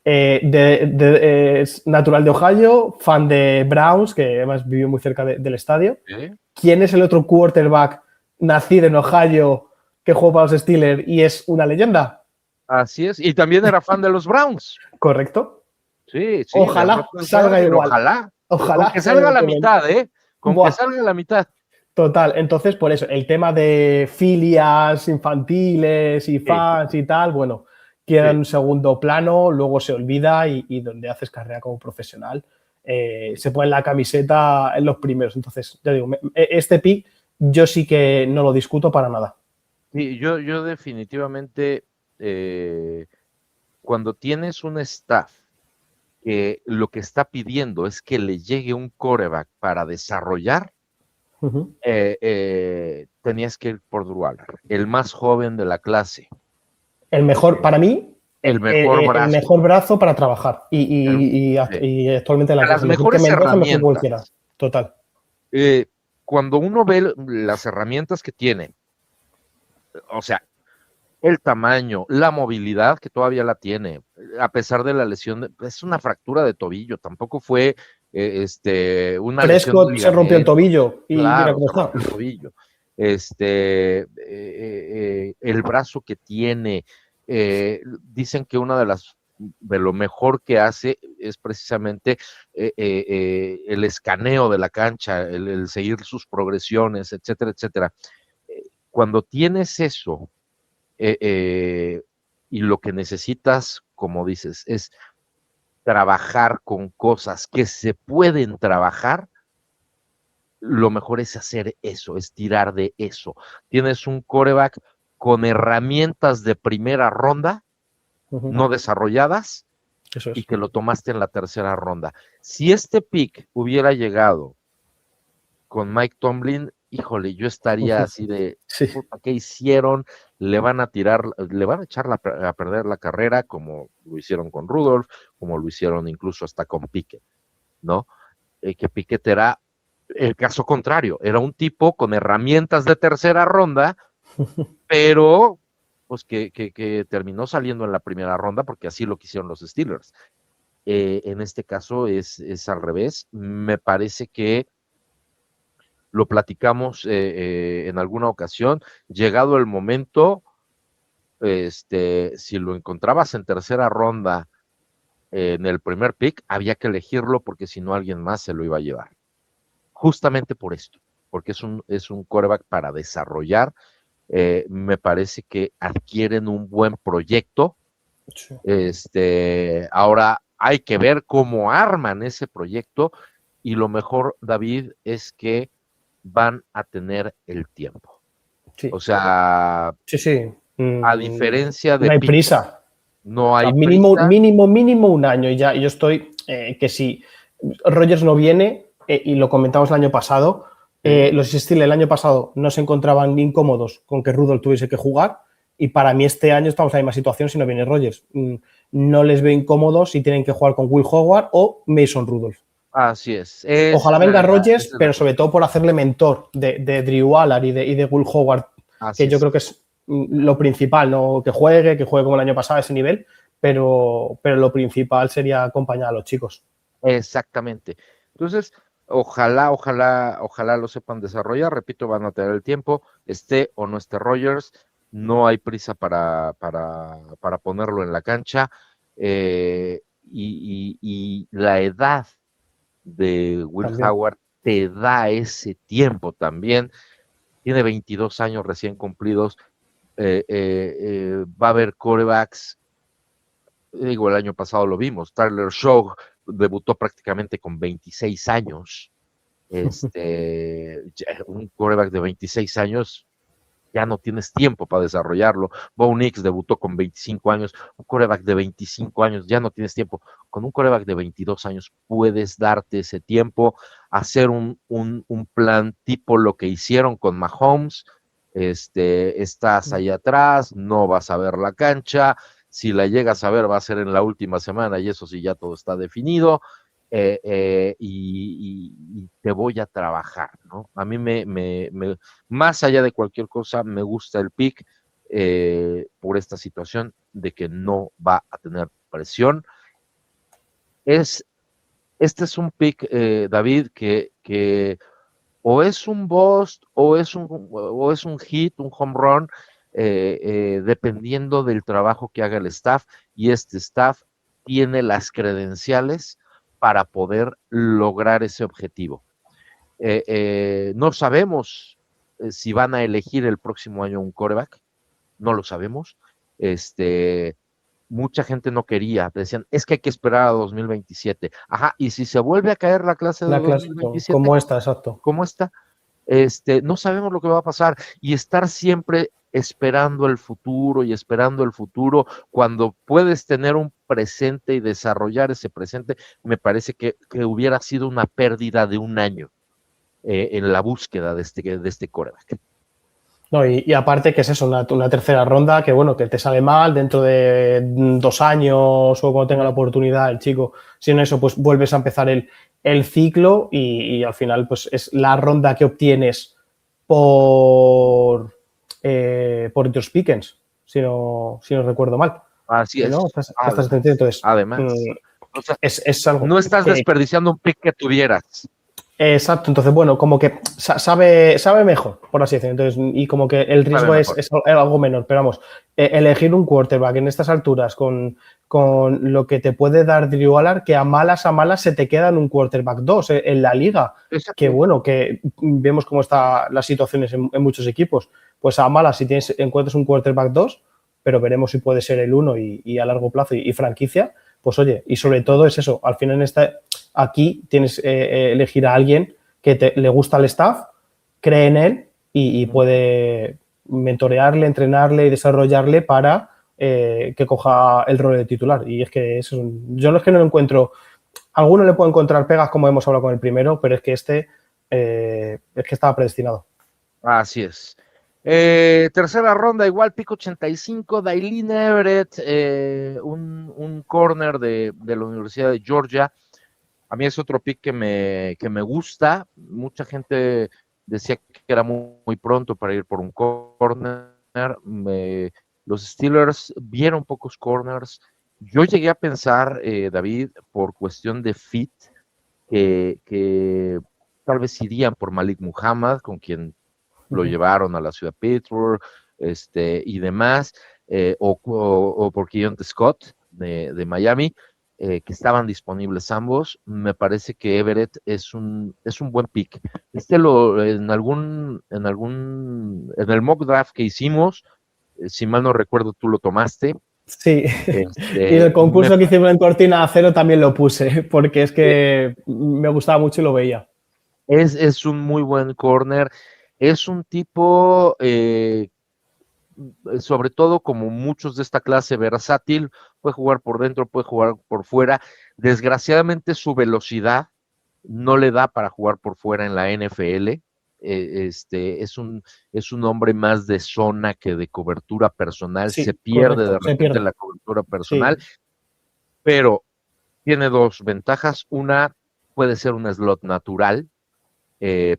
Es natural de Ohio, fan de Browns, que además vivió muy cerca del estadio. ¿Sí? ¿Quién es el otro quarterback nacido en Ohio que jugó para los Steelers y es una leyenda? Así es. Y también era fan de los Browns. Correcto. Sí. Ojalá salga igual. Ojalá. Con que salga a la mitad, ¿eh? Que salga a la mitad. Total, entonces por eso, el tema de filias infantiles y fans y tal, bueno, queda en un segundo plano, luego se olvida y donde haces carrera como profesional, se pone la camiseta en los primeros. Entonces, ya digo, este pick yo sí que no lo discuto para nada. Sí, yo definitivamente, cuando tienes un staff que lo que está pidiendo es que le llegue un quarterback para desarrollar, tenías que ir por Drew Allard, el más joven de la clase. El mejor, para mí, el mejor brazo para trabajar. Y actualmente la las mejores herramientas. Total. Cuando uno ve las herramientas que tiene, o sea, el tamaño, la movilidad, que todavía la tiene, a pesar de la lesión, es una fractura de tobillo, tampoco fue una Prescott lesión se rompió el tobillo y claro, mira cómo está. El tobillo. El brazo que tiene, dicen que una de lo mejor que hace es precisamente el escaneo de la cancha, el seguir sus progresiones, etcétera, etcétera. Cuando tienes eso, y lo que necesitas, como dices, es trabajar con cosas que se pueden trabajar, lo mejor es hacer eso, es tirar de eso. Tienes un quarterback con herramientas de primera ronda, no desarrolladas, eso es. Y que lo tomaste en la tercera ronda. Si este pick hubiera llegado con Mike Tomlin, híjole, yo estaría así de, ¿qué hicieron? Le van a echar a perder la carrera, como lo hicieron con Rudolph, como lo hicieron incluso hasta con Pickett, ¿no? Que Pickett era el caso contrario, era un tipo con herramientas de tercera ronda, pero pues que terminó saliendo en la primera ronda porque así lo quisieron los Steelers. En este caso es al revés. Me parece que lo platicamos en alguna ocasión, llegado el momento, si lo encontrabas en tercera ronda en el primer pick, había que elegirlo porque si no alguien más se lo iba a llevar. Justamente por esto, porque es un quarterback para desarrollar. Me parece que adquieren un buen proyecto. Sí. Ahora hay que ver cómo arman ese proyecto y lo mejor, David, es que van a tener el tiempo. Sí. O sea, Sí. a diferencia de no hay Pickett, prisa. no O sea, hay prisa. mínimo un año. Y ya yo estoy que si Rodgers no viene, y lo comentamos el año pasado, los Steelers el año pasado no se encontraban incómodos con que Rudolph tuviese que jugar. Y para mí este año estamos en la misma situación si no viene Rodgers. No les veo incómodos si tienen que jugar con Will Howard o Mason Rudolph. Así es. Ojalá venga Rodgers, pero sobre cuestión. todo por hacerle mentor de Drew Allard y de Will Howard, Así que yo es. creo que es lo principal, ¿no? Que juegue como el año pasado a ese nivel, pero lo principal sería acompañar a los chicos. Exactamente. Entonces, ojalá lo sepan desarrollar. Repito, van a tener el tiempo, esté o no esté Rodgers, no hay prisa para ponerlo en la cancha. Y la edad de Will También. Howard te da ese tiempo también. Tiene 22 años recién cumplidos. Va a haber quarterbacks. Digo, el año pasado lo vimos. Tyler Shaw debutó prácticamente con 26 años. Un quarterback de 26 años ya no tienes tiempo para desarrollarlo. Bo Nix debutó con 25 años. Un quarterback de 25 años ya no tienes tiempo. Con un quarterback de 22 años puedes darte ese tiempo, hacer un plan tipo lo que hicieron con Mahomes. Estás ahí atrás, no vas a ver la cancha. Si la llegas a ver, va a ser en la última semana y eso sí, ya todo está definido. Y te voy a trabajar, ¿no? A mí más allá de cualquier cosa, me gusta el pick por esta situación de que no va a tener presión. Este es un pick, David, que o es un bust o es un hit, un home run, dependiendo del trabajo que haga el staff, y este staff tiene las credenciales para poder lograr ese objetivo. No sabemos si van a elegir el próximo año un quarterback, no lo sabemos. Mucha gente no quería, decían, es que hay que esperar a 2027. Ajá, y si se vuelve a caer la clase de La clase 2027, como esta, exacto. ¿cómo está? No sabemos lo que va a pasar, y estar siempre esperando el futuro y esperando el futuro cuando puedes tener un presente y desarrollar ese presente, me parece que hubiera sido una pérdida de un año en la búsqueda de este quarterback. No, y aparte que es eso, una tercera ronda que bueno, que te sale mal dentro de 2 años o cuando tenga la oportunidad el chico, si no eso, pues vuelves a empezar el ciclo y al final pues es la ronda que obtienes por George Pickens, si no recuerdo mal. Así es. ¿No? Estás entendiendo. Entonces, Además, o sea, es algo no estás desperdiciando un pick que tuvieras. Exacto, entonces bueno, como que sabe mejor, por así decirlo, entonces, y como que el riesgo es algo menor, pero vamos, elegir un quarterback en estas alturas con lo que te puede dar Drew Allard, que a malas se te queda en un quarterback 2 en la liga. Exacto. Que bueno, que vemos cómo están las situaciones en muchos equipos, pues a malas si encuentras un quarterback 2, pero veremos si puede ser el 1 y a largo plazo y franquicia, pues oye, y sobre todo es eso, al final aquí tienes elegir a alguien que le gusta al staff, cree en él y puede mentorearle, entrenarle y desarrollarle para que coja el rol de titular. Y es que yo no es que no lo encuentro, a alguno le puedo encontrar pegas como hemos hablado con el primero, pero es que es que estaba predestinado. Así es. Tercera ronda, igual pick 85, Dailin Everett, un corner de la Universidad de Georgia. A mí es otro pick que me gusta. Mucha gente decía que era muy pronto para ir por un corner. Los Steelers vieron pocos corners. Yo llegué a pensar, David, por cuestión de fit, que tal vez irían por Malik Muhammad, con quien lo llevaron a la ciudad de Pittsburgh, y demás, o por Keontae Scott de Miami, que estaban disponibles ambos. Me parece que Everett es un buen pick. En el mock draft que hicimos, si mal no recuerdo, tú lo tomaste. Sí, y el concurso que hicimos en Cortina de Acero también lo puse, porque es que me gustaba mucho y lo veía. Es un muy buen corner. Es un tipo, sobre todo como muchos de esta clase, versátil. Puede jugar por dentro, puede jugar por fuera. Desgraciadamente su velocidad no le da para jugar por fuera en la NFL. Es un hombre más de zona que de cobertura personal. Sí, Se pierde correcto, de se repente pierde. la cobertura Sí. personal, pero tiene dos ventajas. Una, puede ser un slot natural,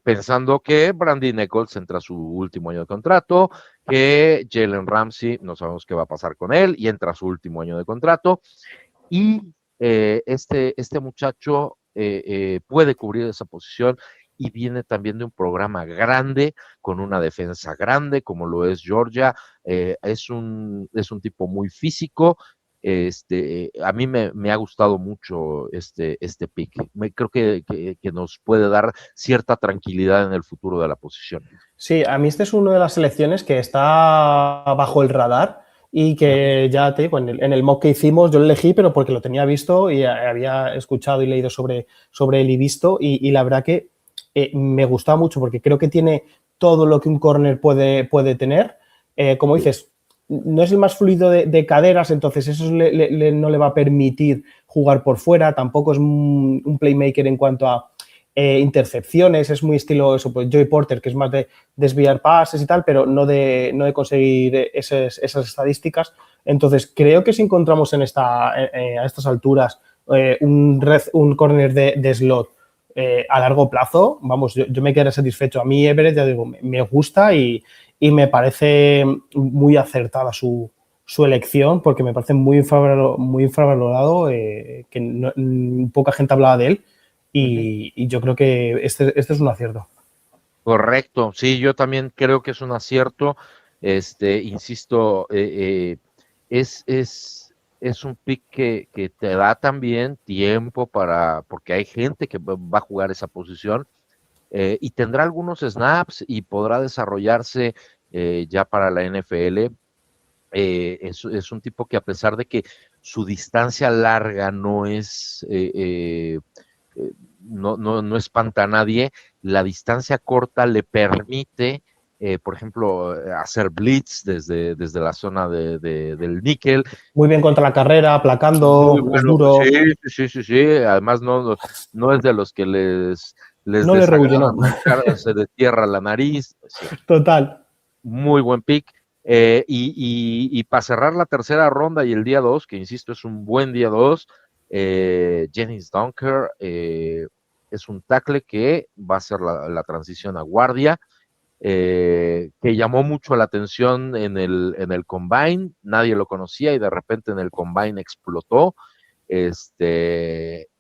pensando que Brandy Nichols entra a su último año de contrato, que Jalen Ramsey, no sabemos qué va a pasar con él, y entra a su último año de contrato, y este muchacho puede cubrir esa posición y viene también de un programa grande, con una defensa grande, como lo es Georgia. Es un tipo muy físico. A mí me ha gustado mucho este pick. Creo que nos puede dar cierta tranquilidad en el futuro de la posición. Sí, a mí este es una de las selecciones que está bajo el radar y que ya te digo, en el mock que hicimos yo lo elegí, pero porque lo tenía visto y había escuchado y leído sobre él y visto, y la verdad que me gustaba mucho porque creo que tiene todo lo que un corner puede tener. Como dices, no es el más fluido de caderas, entonces eso no le va a permitir jugar por fuera, tampoco es un playmaker en cuanto a intercepciones, es muy estilo eso, pues Joey Porter, que es más de desviar pases y tal, pero no de conseguir esas estadísticas. Entonces, creo que si encontramos a estas alturas un corner de slot a largo plazo, vamos, yo me quedaré satisfecho. A mí Everett, ya digo, me gusta y me parece muy acertada su elección, porque me parece muy infravalorado, que poca gente hablaba de él. Y yo creo que este es un acierto. Correcto, sí, yo también creo que es un acierto. Insisto, es un pick que te da también tiempo porque hay gente que va a jugar esa posición, y tendrá algunos snaps y podrá desarrollarse ya para la NFL. Es un tipo que, a pesar de que su distancia larga no espanta a nadie, la distancia corta le permite, por ejemplo, hacer blitz desde la zona del níquel. Muy bien contra la carrera, Muy aplacando, es bueno, duro. sí. Además, no es de los que les No le rehuye, desagrada no. mancharse de tierra la nariz. Sí. Total. Muy buen pick. Y para cerrar la tercera ronda y el día 2, que insisto, es un buen día 2, Jennings Dunker es un tackle que va a hacer la transición a guardia, que llamó mucho la atención en el Combine. Nadie lo conocía y de repente en el Combine explotó.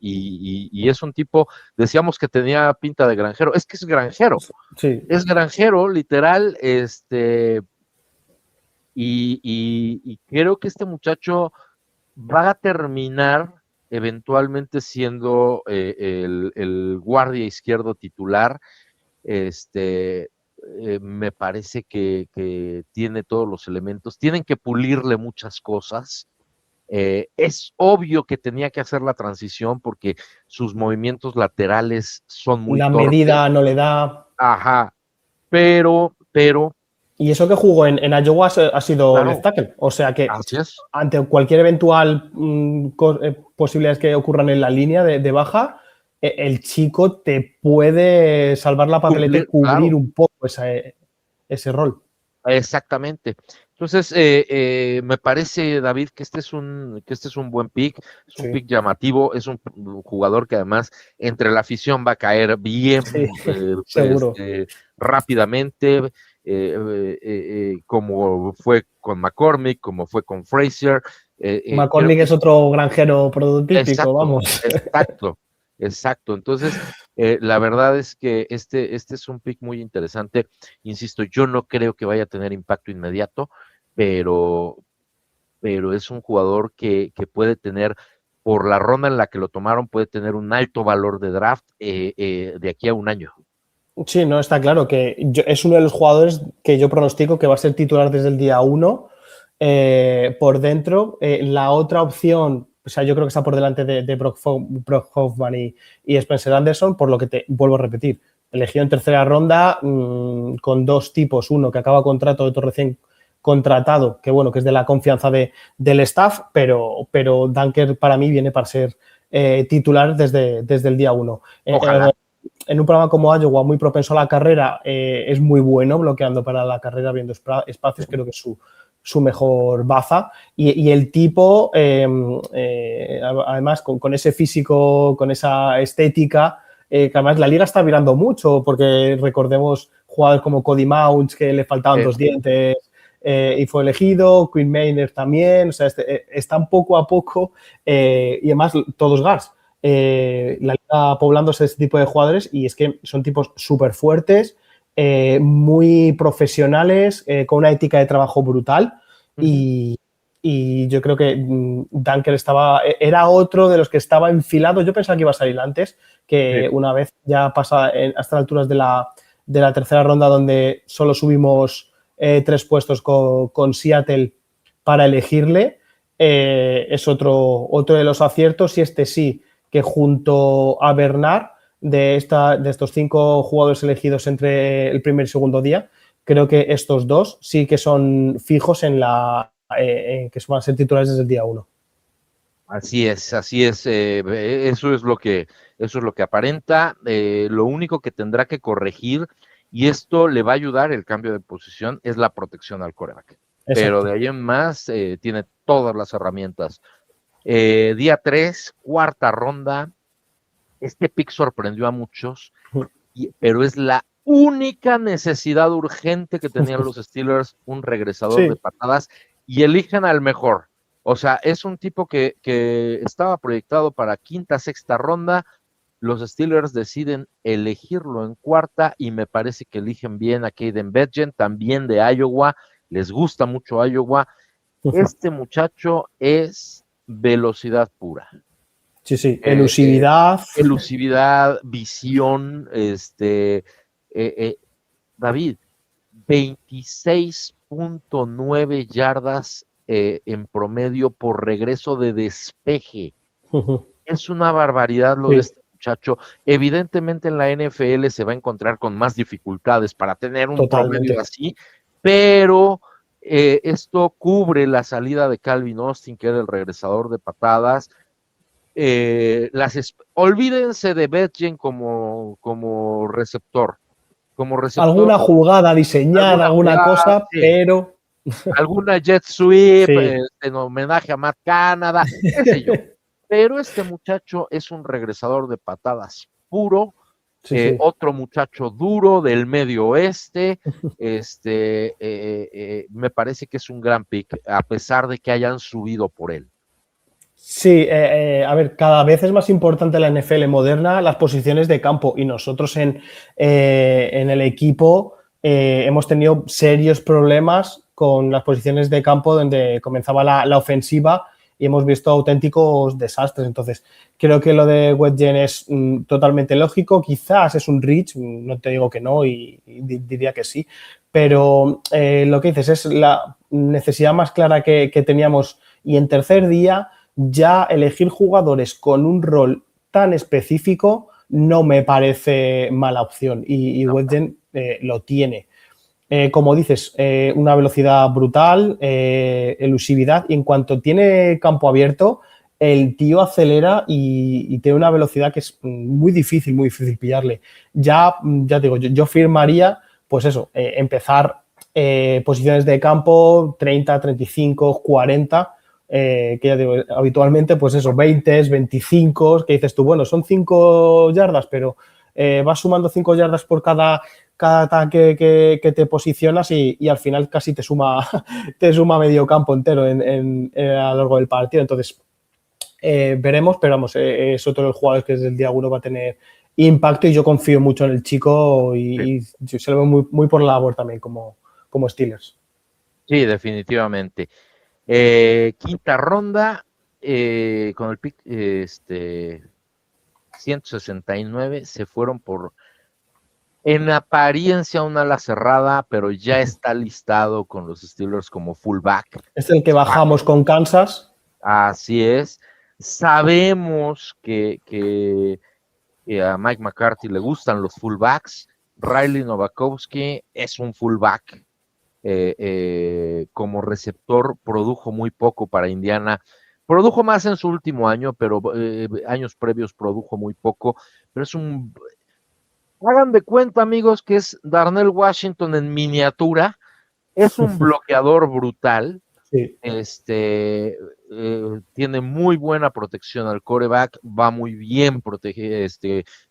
Y es un tipo, decíamos que tenía pinta de granjero, es que es granjero. Sí. Es granjero, literal. Y creo que este muchacho va a terminar eventualmente siendo el guardia izquierdo titular. Me parece que tiene todos los elementos. Tienen que pulirle muchas cosas. Es obvio que tenía que hacer la transición porque sus movimientos laterales son muy La torpes. medida no le da. Ajá, pero, Y eso que jugó en Iowa ha sido left claro, tackle. O sea que así es. ante cualquier eventual posibilidades que ocurran en la línea de baja, el chico te puede salvar la papeleta y Cumplir, cubrir claro. un poco ese rol. Exactamente. Entonces, me parece, David, que este es un buen pick, es un Sí, pick llamativo, es un jugador que además entre la afición va a caer bien, sí, seguro. rápidamente, como fue con McCormick, como fue con Frazier. Creo McCormick que es otro granjero prototípico, exacto, vamos. exacto. Exacto. Entonces, la verdad es que este es un pick muy interesante. Insisto, yo no creo que vaya a tener impacto inmediato, pero, pero es un jugador que puede tener, por la ronda en la que lo tomaron, puede tener un alto valor de draft de aquí a un año. Sí, no, está claro que es uno de los jugadores que yo pronostico que va a ser titular desde el día 1 por dentro. La otra opción, o sea, yo creo que está por delante de Brock Hoffman y Spencer Anderson, por lo que te vuelvo a repetir. Elegido en tercera ronda con dos tipos, uno que acaba contrato, otro recién contratado, que bueno, que es de la confianza del staff, pero Dunker para mí viene para ser titular desde el día 1. Ojalá. En un programa como Iowa, muy propenso a la carrera, es muy bueno bloqueando para la carrera, abriendo espacios, creo que es su mejor baza. Y el tipo, además, con ese físico, con esa estética, que además la liga está mirando mucho, porque recordemos jugadores como Cody Mounts, que le faltaban dos dientes, y fue elegido, Quinn Maynard también, o sea, están poco a poco, y además todos guards. La liga poblándose de este tipo de jugadores y es que son tipos súper fuertes, muy profesionales, con una ética de trabajo brutal y yo creo que Dunker era otro de los que estaba enfilado. Yo pensaba que iba a salir antes, que una vez ya pasa hasta las alturas de la tercera ronda, donde solo subimos 3 puestos con Seattle para elegirle, es otro de los aciertos y este sí, que junto a Bernard, de estos 5 jugadores elegidos entre el primer y segundo día, creo que estos dos sí que son fijos en que van a ser titulares desde el día 1. Así es, así es. Eso es lo que aparenta. Lo único que tendrá que corregir, y esto le va a ayudar el cambio de posición, es la protección al quarterback. Pero de ahí en más tiene todas las herramientas. Día 3, cuarta ronda. Este pick sorprendió a muchos, pero es la única necesidad urgente que tenían los Steelers, un regresador de patadas, y eligen al mejor. O sea, es un tipo que estaba proyectado para quinta, sexta ronda. Los Steelers deciden elegirlo en cuarta y me parece que eligen bien a Caden Bedgen, también de Iowa. Les gusta mucho Iowa. Este muchacho es velocidad pura. Sí, elusividad. Elusividad, visión, David, 26.9 yardas en promedio por regreso de despeje. Es una barbaridad lo de este muchacho. Evidentemente en la NFL se va a encontrar con más dificultades para tener un promedio así, pero esto cubre la salida de Calvin Austin, que era el regresador de patadas. Olvídense de Bedgen como receptor. Alguna jugada diseñada, alguna cosa, sí. Pero... alguna jet sweep, en homenaje a Matt Canada, qué sé yo. Pero este muchacho es un regresador de patadas puro, otro muchacho duro del medio oeste, me parece que es un gran pick, a pesar de que hayan subido por él. Sí, a ver, cada vez es más importante en la NFL moderna las posiciones de campo y nosotros en el equipo hemos tenido serios problemas con las posiciones de campo donde comenzaba la ofensiva y hemos visto auténticos desastres. Entonces, creo que lo de Wedgen es totalmente lógico. Quizás es un reach, no te digo que no y diría que sí, pero lo que dices es la necesidad más clara que teníamos y en tercer día ya elegir jugadores con un rol tan específico no me parece mala opción y Wedgen lo tiene. Como dices, una velocidad brutal, elusividad, y en cuanto tiene campo abierto, el tío acelera y tiene una velocidad que es muy difícil pillarle. Ya digo, yo firmaría, pues eso, empezar posiciones de campo 30, 35, 40, que ya digo, habitualmente, pues eso, 20, 25, que dices tú, bueno, son 5 yardas, pero vas sumando 5 yardas por cada ataque que te posicionas y al final casi te suma medio campo entero a lo largo del partido. Entonces, Veremos, pero vamos, es otro de los jugadores que desde el día 1 va a tener impacto y yo confío mucho en el chico y se lo veo muy por la labor también como Steelers. Sí, definitivamente. Quinta ronda, con el pick 169, se fueron por, en apariencia, una ala cerrada, pero ya está listado con los Steelers como fullback. Es el que bajamos con Kansas. Así es. Sabemos que a Mike McCarthy le gustan los fullbacks. Riley Novakovsky es un fullback. Como receptor produjo muy poco para Indiana. Produjo más en su último año, pero años previos produjo muy poco. Pero es un... Hagan de cuenta, amigos, que es Darnell Washington en miniatura. Es un bloqueador brutal. Sí. Tiene muy buena protección al quarterback, va muy bien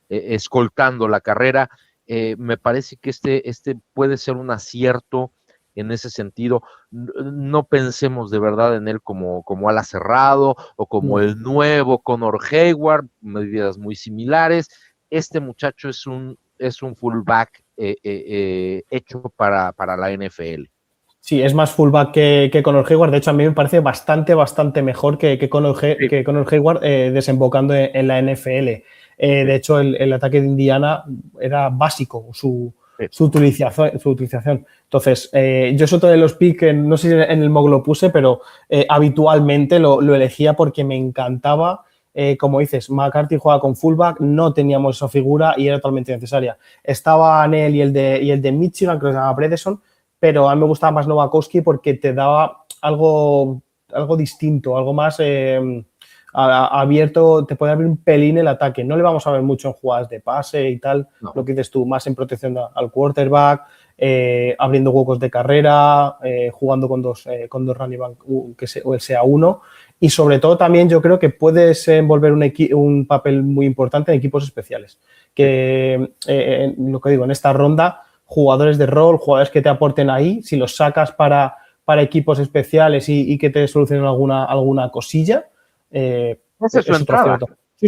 escoltando la carrera. Me parece que este puede ser un acierto en ese sentido. No pensemos de verdad en él como ala cerrado o como el nuevo Connor Hayward, medidas muy similares. Este muchacho es un fullback hecho para la NFL. Sí, es más fullback que Connor Hayward. De hecho, a mí me parece bastante mejor que Connor Hayward desembocando en la NFL. De hecho, el ataque de Indiana era básico, su utilización. Entonces, yo soy otro de los picks, no sé si en el mock lo puse, pero habitualmente lo elegía porque me encantaba. Como dices, McCarthy juega con fullback, no teníamos esa figura y era totalmente necesaria. Estaba Anel y el de Michigan, creo que se llama Bredesen, pero a mí me gustaba más Novakovsky porque te daba algo distinto, algo más abierto, te puede abrir un pelín el ataque. No le vamos a ver mucho en jugadas de pase y tal, no. Lo que dices tú, más en protección al quarterback, abriendo huecos de carrera, jugando con dos running back, o el sea uno. Y sobre todo también yo creo que puedes envolver un papel muy importante en equipos especiales. Que lo que digo, en esta ronda, jugadores de rol, jugadores que te aporten ahí, si los sacas para equipos especiales y que te solucionen alguna cosilla. Esa es su entrada. Sí.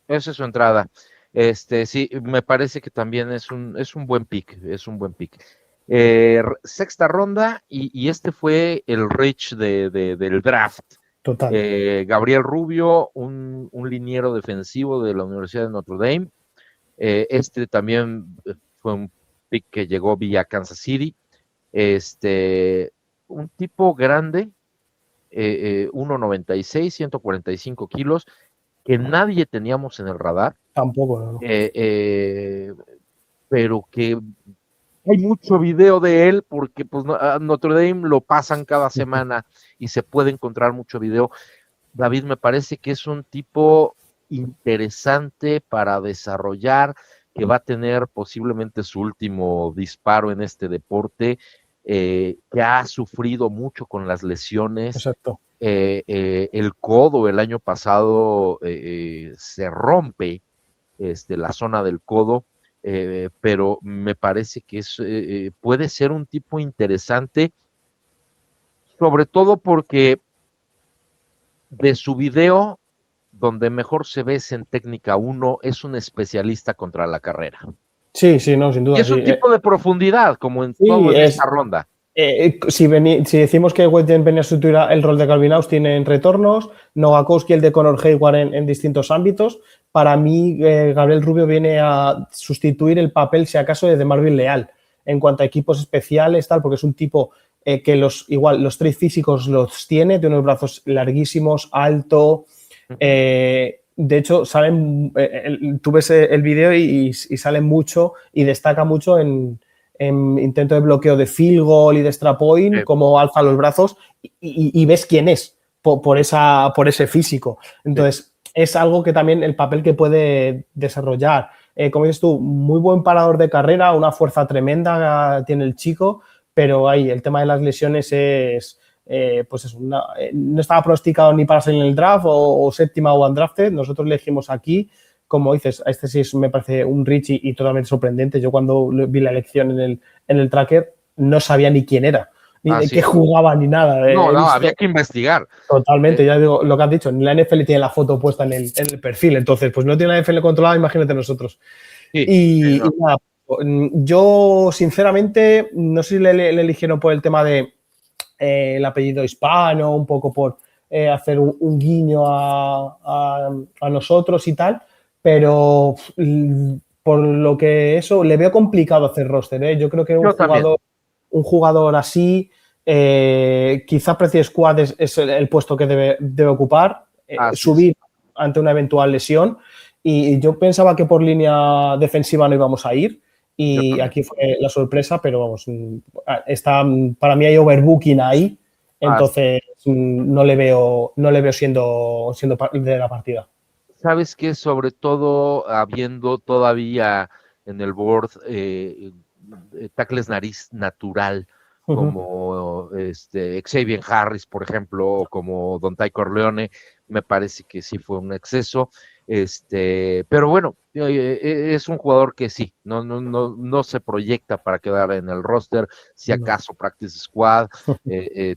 Esa es su entrada. Sí, me parece que también es un buen pick. Sexta ronda, y este fue el reach del draft. Total. Gabriel Rubio, un liniero defensivo de la Universidad de Notre Dame. También fue un pick que llegó vía Kansas City. Un tipo grande, 1.96, 145 kilos, que nadie teníamos en el radar. Tampoco, no. Pero que hay mucho video de él porque pues a Notre Dame lo pasan cada semana y se puede encontrar mucho video. David, me parece que es un tipo interesante para desarrollar, que va a tener posiblemente su último disparo en este deporte, que ha sufrido mucho con las lesiones. Exacto. El codo el año pasado se rompe, la zona del codo, pero me parece que puede ser un tipo interesante, sobre todo porque de su video, donde mejor se ve es en técnica 1, es un especialista contra la carrera. Sí, no, sin duda. Y es un tipo de profundidad, como en esta ronda. Si decimos que Wetjen venía a sustituir el rol de Calvin Austin en retornos, Novakovsky el de Connor Hayward en distintos ámbitos, para mí Gabriel Rubio viene a sustituir el papel, si acaso, de Marvin Leal en cuanto a equipos especiales, tal, porque es un tipo que los traits físicos los tiene unos brazos larguísimos, alto. De hecho, tú ves el vídeo y sale mucho y destaca mucho en intento de bloqueo de field goal y de extra point, como alza los brazos y ves quién es por ese físico. Entonces, es algo que también el papel que puede desarrollar. Como dices tú, muy buen parador de carrera, una fuerza tremenda tiene el chico, pero ahí el tema de las lesiones es... no estaba pronosticado ni para salir en el draft o séptima o undrafted. Nosotros le elegimos aquí, como dices, a este sí me parece un reach y totalmente sorprendente. Yo cuando vi la elección en el tracker no sabía ni quién era. ni de qué jugaba ni nada. No, había que investigar. Totalmente, ya digo, lo que has dicho, la NFL tiene la foto puesta en el perfil, entonces, pues no tiene la NFL controlada, imagínate nosotros. Sí, Y no. nada, yo sinceramente, no sé si le eligieron por el tema de el apellido hispano, un poco por hacer un guiño a nosotros y tal, pero por lo que eso, le veo complicado hacer roster, ¿eh? Yo creo que un jugador así, quizá Practice Squad es el puesto que debe ocupar, subir ante una eventual lesión, y yo pensaba que por línea defensiva no íbamos a ir, y aquí fue la sorpresa, pero vamos, para mí hay overbooking ahí, entonces no le veo siendo de la partida. Sabes que sobre todo habiendo todavía en el board tackles nariz natural, como Xavier Harris, por ejemplo, o como Dontai Corleone, me parece que sí fue un exceso. Pero bueno, es un jugador que sí, no se proyecta para quedar en el roster, si acaso practice squad,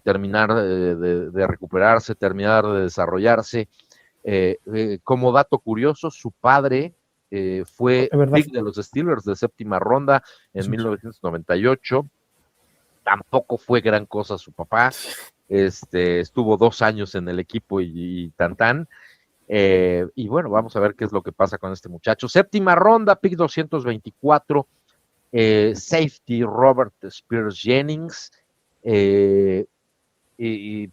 terminar de recuperarse, terminar de desarrollarse. Como dato curioso, su padre fue pick de los Steelers de séptima ronda en 1998. Tampoco fue gran cosa su papá. Estuvo 2 años en el equipo y tan tan. Y bueno, vamos a ver qué es lo que pasa con este muchacho. Séptima ronda, pick 224, safety Robert Spears Jennings. Y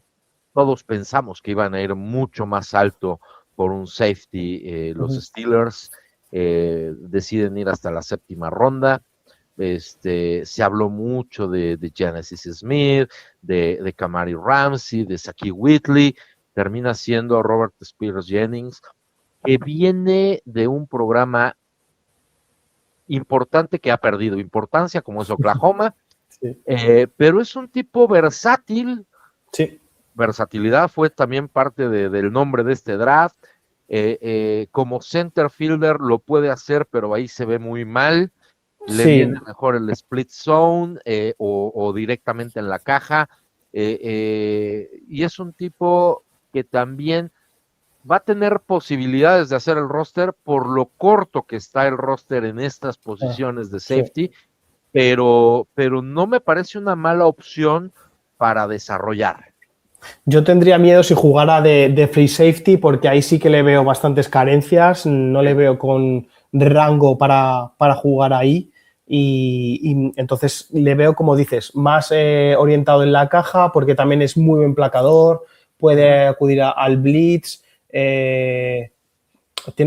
todos pensamos que iban a ir mucho más alto por un safety. Los Steelers deciden ir hasta la séptima ronda. Se habló mucho de Genesis Smith, de Kamari Ramsey, de Shaquille Whitley. Termina siendo Robert Spears Jennings, que viene de un programa importante que ha perdido importancia, como es Oklahoma, pero es un tipo versátil. Sí. Versatilidad fue también parte del nombre de este draft. Como center fielder lo puede hacer, pero ahí se ve muy mal. Le viene mejor el split zone o directamente en la caja. Y es un tipo que también va a tener posibilidades de hacer el roster por lo corto que está el roster en estas posiciones de safety, pero no me parece una mala opción para desarrollar. Yo tendría miedo si jugara de free safety, porque ahí sí que le veo bastantes carencias, no le veo con rango para jugar ahí, y entonces le veo, como dices, más orientado en la caja, porque también es muy buen placador, puede acudir al blitz, tiene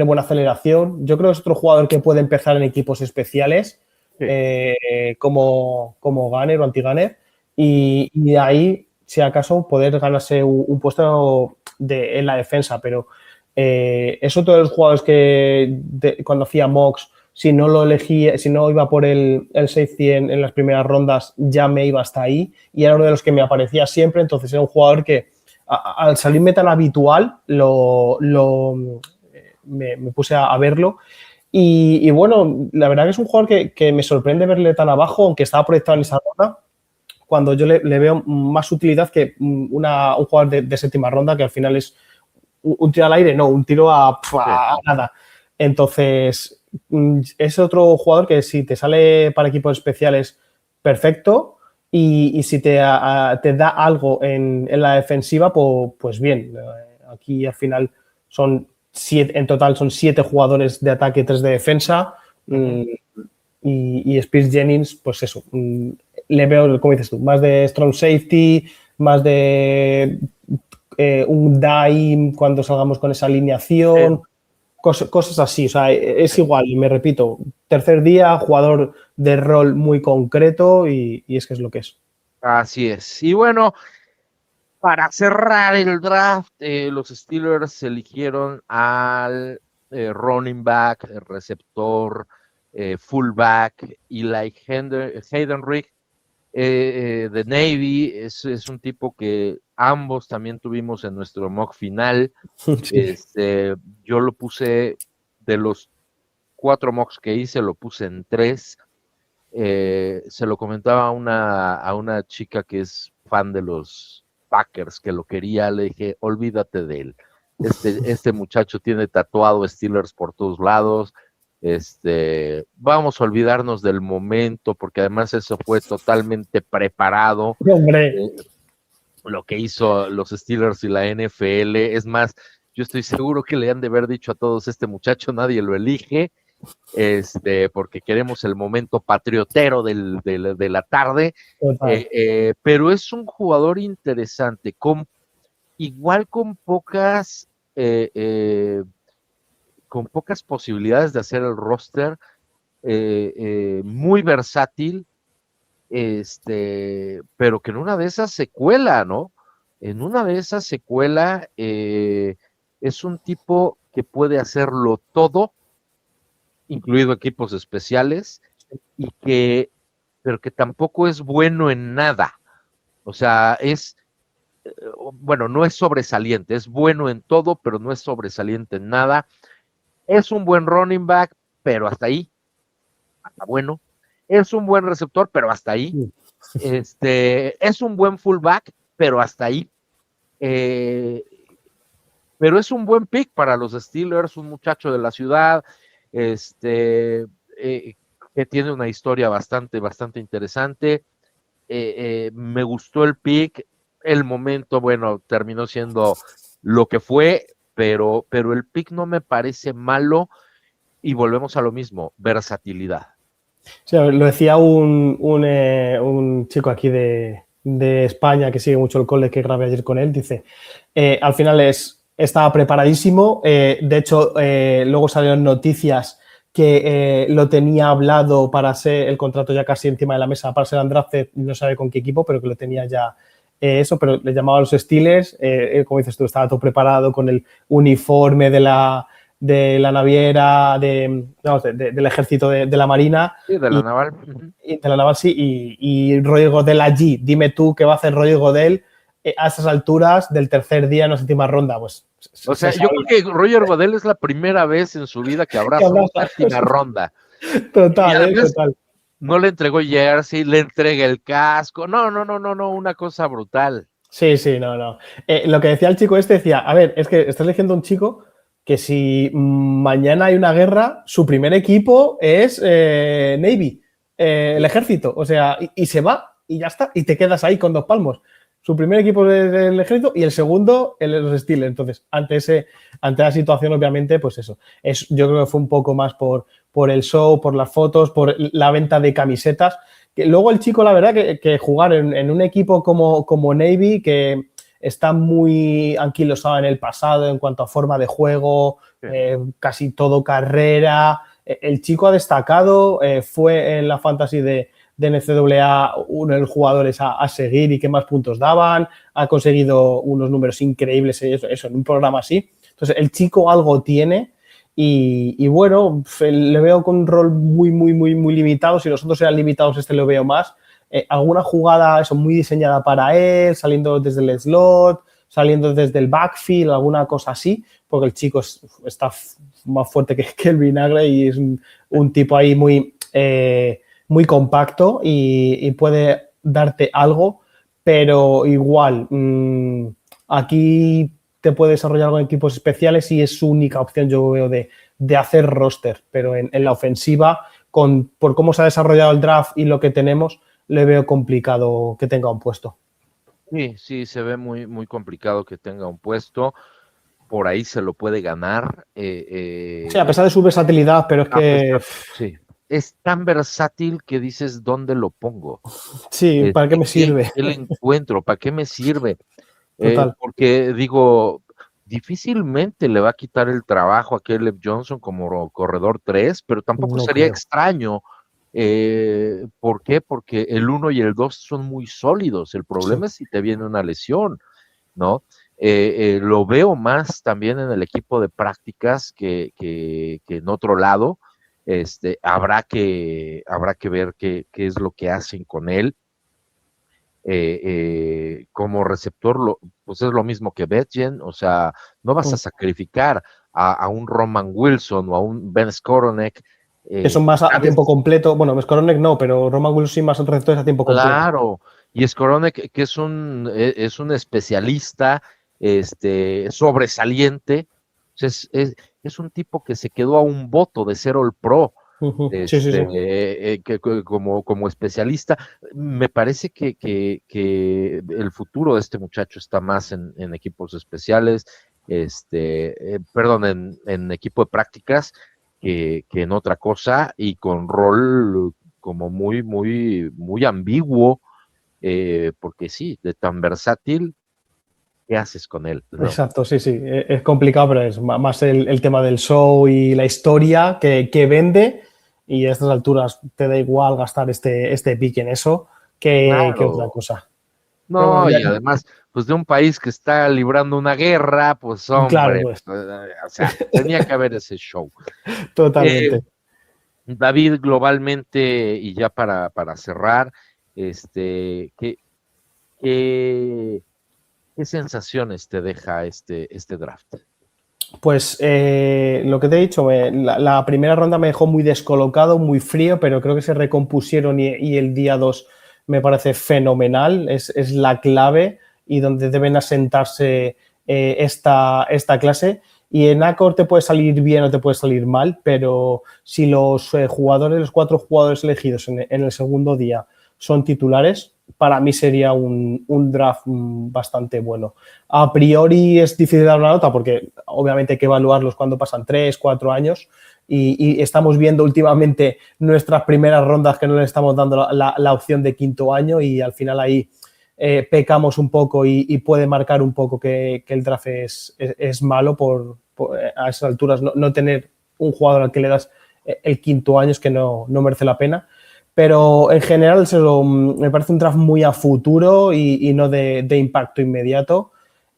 buena aceleración. Yo creo que es otro jugador que puede empezar en equipos especiales, como gunner o anti-gunner, y ahí, si acaso, poder ganarse un puesto en la defensa, pero es otro de los jugadores que cuando hacía mocks, si no lo elegía, si no iba por el safety en las primeras rondas, ya me iba hasta ahí, y era uno de los que me aparecía siempre. Entonces era un jugador que al salirme tan habitual me puse a verlo. Y bueno, la verdad que es un jugador que me sorprende verle tan abajo, aunque estaba proyectado en esa ronda, cuando yo le veo más utilidad que un jugador de séptima ronda, que al final es un tiro al aire, no, un tiro a nada. Entonces, es otro jugador que si te sale para equipos especiales, perfecto, y si te da algo en la defensiva, pues bien. Aquí al final en total son 7 jugadores de ataque y 3 de defensa. Y Spears Jennings, pues eso, le veo, como dices tú, más de strong safety, más de un dime cuando salgamos con esa alineación, cosas así. O sea, es igual, me repito, tercer día, jugador de rol muy concreto, y es que es lo que es. Así es. Y bueno, para cerrar el draft, los Steelers eligieron al running back, el receptor, fullback, Eli Heidenreich, de Navy. Es un tipo que ambos también tuvimos en nuestro mock final. Sí. Yo lo puse, de los 4 mocks que hice, lo puse en 3. Se lo comentaba a una chica que es fan de los Packers, que lo quería, le dije, olvídate de él. Este muchacho tiene tatuado Steelers por todos lados. Vamos a olvidarnos del momento, porque además eso fue totalmente preparado. Hombre. Lo que hizo los Steelers y la NFL. Es más, yo estoy seguro que le han de haber dicho a todos, este muchacho nadie lo elige, porque queremos el momento patriotero de la tarde, pero es un jugador interesante, igual con pocas posibilidades de hacer el roster, muy versátil, pero que en una de esas se cuela, ¿no? En una de esas se cuela, es un tipo que puede hacerlo todo, incluido equipos especiales, pero que tampoco es bueno en nada. O sea, bueno, no es sobresaliente, es bueno en todo, pero no es sobresaliente en nada. Es un buen running back, pero hasta ahí, hasta bueno. Es un buen receptor, pero hasta ahí. Es un buen fullback, pero hasta ahí. Pero es un buen pick para los Steelers, un muchacho de la ciudad, que tiene una historia bastante interesante. Me gustó el pick, el momento, bueno, terminó siendo lo que fue, pero el pick no me parece malo, y volvemos a lo mismo, versatilidad. Sí, lo decía un chico aquí de España que sigue mucho el cole, que grabé ayer con él, dice, al final estaba preparadísimo, de hecho luego salieron noticias que lo tenía hablado para ser el contrato ya casi encima de la mesa para ser undrafted, no sabe con qué equipo, pero que lo tenía ya eso, pero le llamaba a los Steelers, como dices tú, estaba todo preparado con el uniforme de la naviera, del ejército de la marina. Sí, de la naval. De la naval, sí, y Roger Godel allí. Dime tú qué va a hacer Roger Godel a esas alturas del tercer día en la séptima ronda. Pues, o sea, yo creo que Roger Godel es la primera vez en su vida que abraza una séptima ronda. Total, total. No le entregó jersey, le entrega el casco. No, una cosa brutal. Sí, no. Lo que decía el chico decía, a ver, es que estás eligiendo un chico que si mañana hay una guerra, su primer equipo es Navy, el ejército, o sea, y se va y ya está, y te quedas ahí con 2 palmos. Su primer equipo del ejército y el segundo los Steelers. Entonces, ante la situación, obviamente, pues eso. Yo creo que fue un poco más por el show, por las fotos, por la venta de camisetas. Que luego el chico, la verdad, que jugar en un equipo como Navy, que está muy anquilosado en el pasado en cuanto a forma de juego, casi todo carrera. El chico ha destacado, fue en la fantasy de NCAA uno de los jugadores a seguir y que más puntos daban, ha conseguido unos números increíbles eso en un programa así. Entonces, el chico algo tiene y bueno, le veo con un rol muy limitado. Si los otros eran limitados, lo veo más. Alguna jugada muy diseñada para él, saliendo desde el slot, saliendo desde el backfield, alguna cosa así, porque el chico está más fuerte que el vinagre y es un tipo ahí muy compacto y puede darte algo, pero igual aquí te puede desarrollar algo en equipos especiales y es su única opción, yo veo, de hacer roster, pero en la ofensiva, por cómo se ha desarrollado el draft y lo que tenemos, le veo complicado que tenga un puesto. Sí, se ve muy complicado que tenga un puesto. Por ahí se lo puede ganar. Sí, a pesar de su versatilidad, pero es que... Sí, es tan versátil que dices, ¿dónde lo pongo? Sí, ¿para qué me sirve? ¿Qué le encuentro? ¿Para qué me sirve? Total. Porque digo, difícilmente le va a quitar el trabajo a Caleb Johnson como corredor 3, pero tampoco No sería creo. extraño. ¿Por qué? Porque el 1 y el 2 son muy sólidos. El problema es si te viene una lesión, ¿no? Lo veo más también en el equipo de prácticas que en otro lado. Habrá que ver qué es lo que hacen con él. Como receptor, pues es lo mismo que Betjen, o sea, no vas a sacrificar a un Roman Wilson o a un Ben Skoronek Que son más a tiempo completo. Bueno, Skoronek no, pero Roman Wilson más receptores a tiempo completo. Claro, y Skoronek, que es un especialista sobresaliente, es un tipo que se quedó a un voto de ser All Pro. Sí. Como especialista, me parece que el futuro de este muchacho está más en equipos especiales, perdón, en equipo de prácticas que en otra cosa, y con rol como muy ambiguo, porque sí, de tan versátil, ¿qué haces con él? ¿No? Exacto, sí. Es complicado, pero es más el tema del show y la historia que vende, y a estas alturas te da igual gastar este pick en eso que otra cosa. Pero bueno, No, y además, pues de un país que está librando una guerra, pues claro, hombre, pues, o sea, tenía que haber ese show. totalmente. David, globalmente, y ya para cerrar, ¿qué, qué sensaciones te deja este draft? Pues lo que te he dicho, la primera ronda me dejó muy descolocado, muy frío, pero creo que se recompusieron y el día 2 me parece fenomenal, es la clave y donde deben asentarse esta clase. Y en Accord te puede salir bien o te puede salir mal, pero si los los 4 jugadores elegidos en el segundo día son titulares, para mí sería un draft bastante bueno. A priori es difícil dar una nota porque obviamente hay que evaluarlos cuando pasan 3, 4 años y estamos viendo últimamente nuestras primeras rondas que no le estamos dando la opción de quinto año, y al final ahí pecamos un poco y puede marcar un poco que el draft es malo por a esas alturas no tener un jugador al que le das el quinto año, es que no merece la pena. Pero en general me parece un draft muy a futuro y no de impacto inmediato.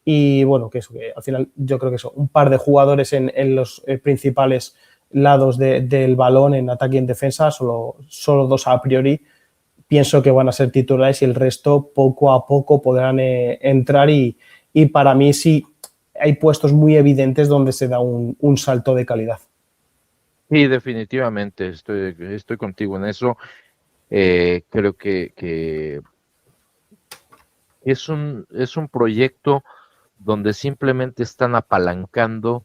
Y bueno, que al final yo creo que un par de jugadores en los principales lados del balón, en ataque y en defensa, solo 2 a priori, pienso que van a ser titulares, y el resto poco a poco podrán entrar, y para mí sí hay puestos muy evidentes donde se da un salto de calidad. Sí, definitivamente, estoy contigo en eso. Creo que es un proyecto donde simplemente están apalancando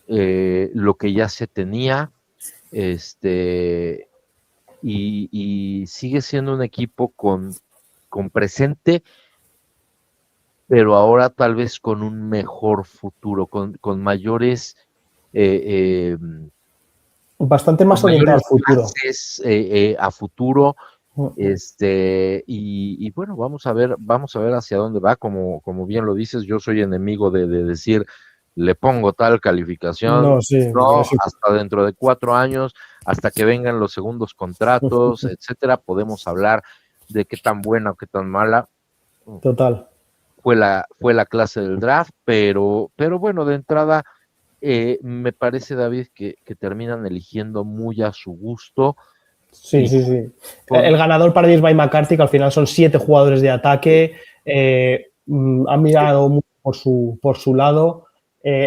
lo que ya se tenía, y sigue siendo un equipo con presente, pero ahora tal vez con un mejor futuro, con mayores bastante más con orientado al mayores futuro. bases a futuro. Y bueno, vamos a ver hacia dónde va. Como bien lo dices, yo soy enemigo de decir le pongo tal calificación, Sí, no, hasta dentro de 4 años, hasta que vengan los segundos contratos, etcétera, podemos hablar de qué tan buena o qué tan mala total fue la clase del draft, pero bueno, de entrada me parece, David, que terminan eligiendo muy a su gusto. Sí. El ganador para ellos es Mike McCarthy, que al final son 7 jugadores de ataque. Han mirado mucho por su lado.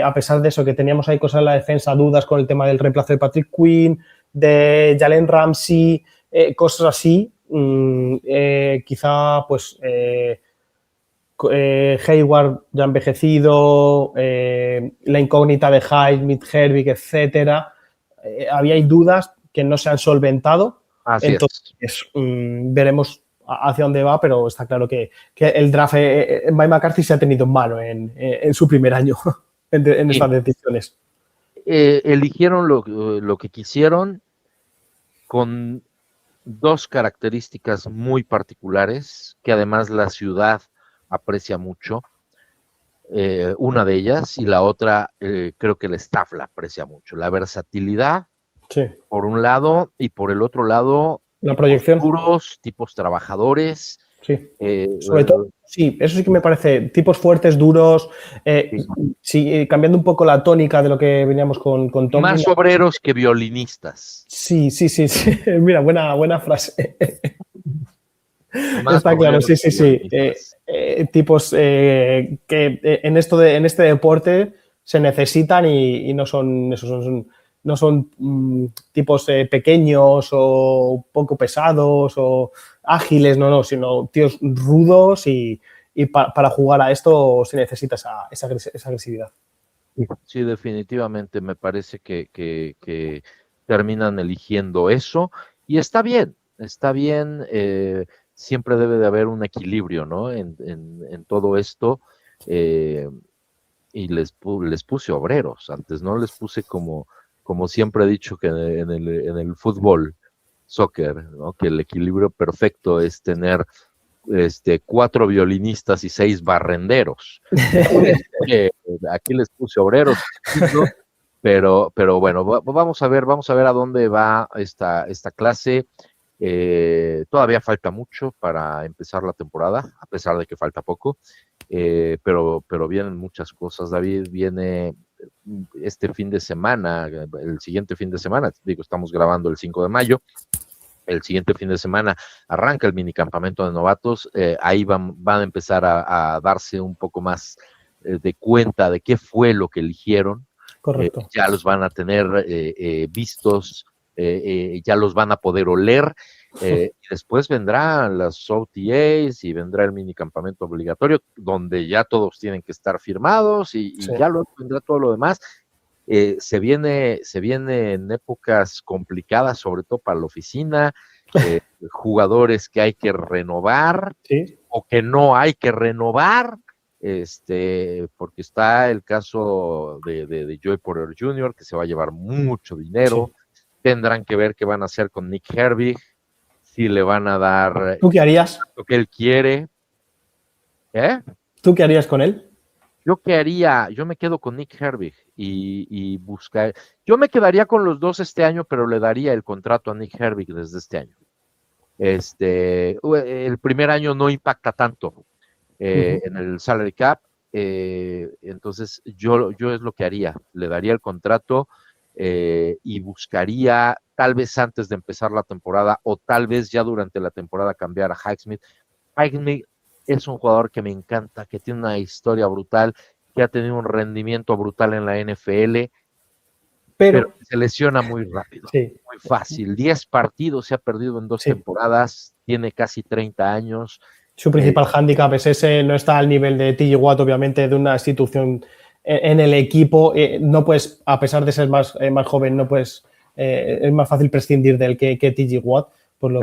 A pesar de eso, que teníamos ahí cosas en la defensa, dudas con el tema del reemplazo de Patrick Quinn, de Jalen Ramsey, cosas así. Quizá, pues, Hayward ya envejecido, la incógnita de Hyde, Mitch Herbig, etcétera. Había dudas que no se han solventado. Así entonces, veremos hacia dónde va, pero está claro que el draft, Mike McCarthy se ha tenido en mano en su primer año en estas decisiones. Eligieron lo que quisieron, con 2 características muy particulares que además la ciudad aprecia mucho. Una de ellas, y la otra creo que el staff la aprecia mucho: la versatilidad, sí, por un lado, y por el otro lado, la proyección, duros, tipos trabajadores. Sí, sobre todo, sí, eso sí que me parece, tipos fuertes, duros, sí, cambiando un poco la tónica de lo que veníamos con Tomlin. Más obreros que violinistas. Sí. Mira, buena frase. Más está claro, sí. Tipos que en este deporte se necesitan y no son esos, son no son tipos pequeños o poco pesados o ágiles, no, sino tíos rudos y para jugar a esto se necesita esa agresividad. Sí, definitivamente me parece que terminan eligiendo eso y está bien, siempre debe de haber un equilibrio, ¿no? En todo esto y les puse obreros, antes no les puse como siempre he dicho que en el fútbol, soccer, ¿no? Que el equilibrio perfecto es tener 4 violinistas y 6 barrenderos. Aquí les puse obreros, pero bueno, vamos a ver a dónde va esta clase. Todavía falta mucho para empezar la temporada, a pesar de que falta poco, pero vienen muchas cosas, David. Viene este fin de semana, el siguiente fin de semana, digo, estamos grabando el 5 de mayo, el siguiente fin de semana arranca el minicampamento de novatos, ahí van a empezar a darse un poco más de cuenta de qué fue lo que eligieron. Correcto. Ya los van a tener vistos, ya los van a poder oler, y después vendrán las OTAs y vendrá el minicampamento obligatorio, donde ya todos tienen que estar firmados y sí, ya luego vendrá todo lo demás. Se viene en épocas complicadas, sobre todo para la oficina, jugadores que hay que renovar, ¿sí?, o que no hay que renovar, porque está el caso de Joey Porter Jr., que se va a llevar mucho dinero. Sí. Tendrán que ver qué van a hacer con Nick Herbig, si le van a dar ¿Tú qué harías? Lo que él quiere. ¿Tú qué harías con él? Yo qué haría, yo me quedo con Nick Herbig y buscar, yo me quedaría con los dos este año, pero le daría el contrato a Nick Herbig desde este año. El primer año no impacta tanto en el salary cap, entonces yo es lo que haría, le daría el contrato y buscaría tal vez antes de empezar la temporada o tal vez ya durante la temporada cambiar a Highsmith. Highsmith es un jugador que me encanta, que tiene una historia brutal, que ha tenido un rendimiento brutal en la NFL, pero se lesiona muy rápido, sí, muy fácil. 10 partidos se ha perdido en 2 temporadas, tiene casi 30 años. Su principal hándicap es ese, no está al nivel de TJ Watt, obviamente, de una institución en el equipo. No puedes, a pesar de ser más joven, no puedes, es más fácil prescindir de él que TJ Watt. Por lo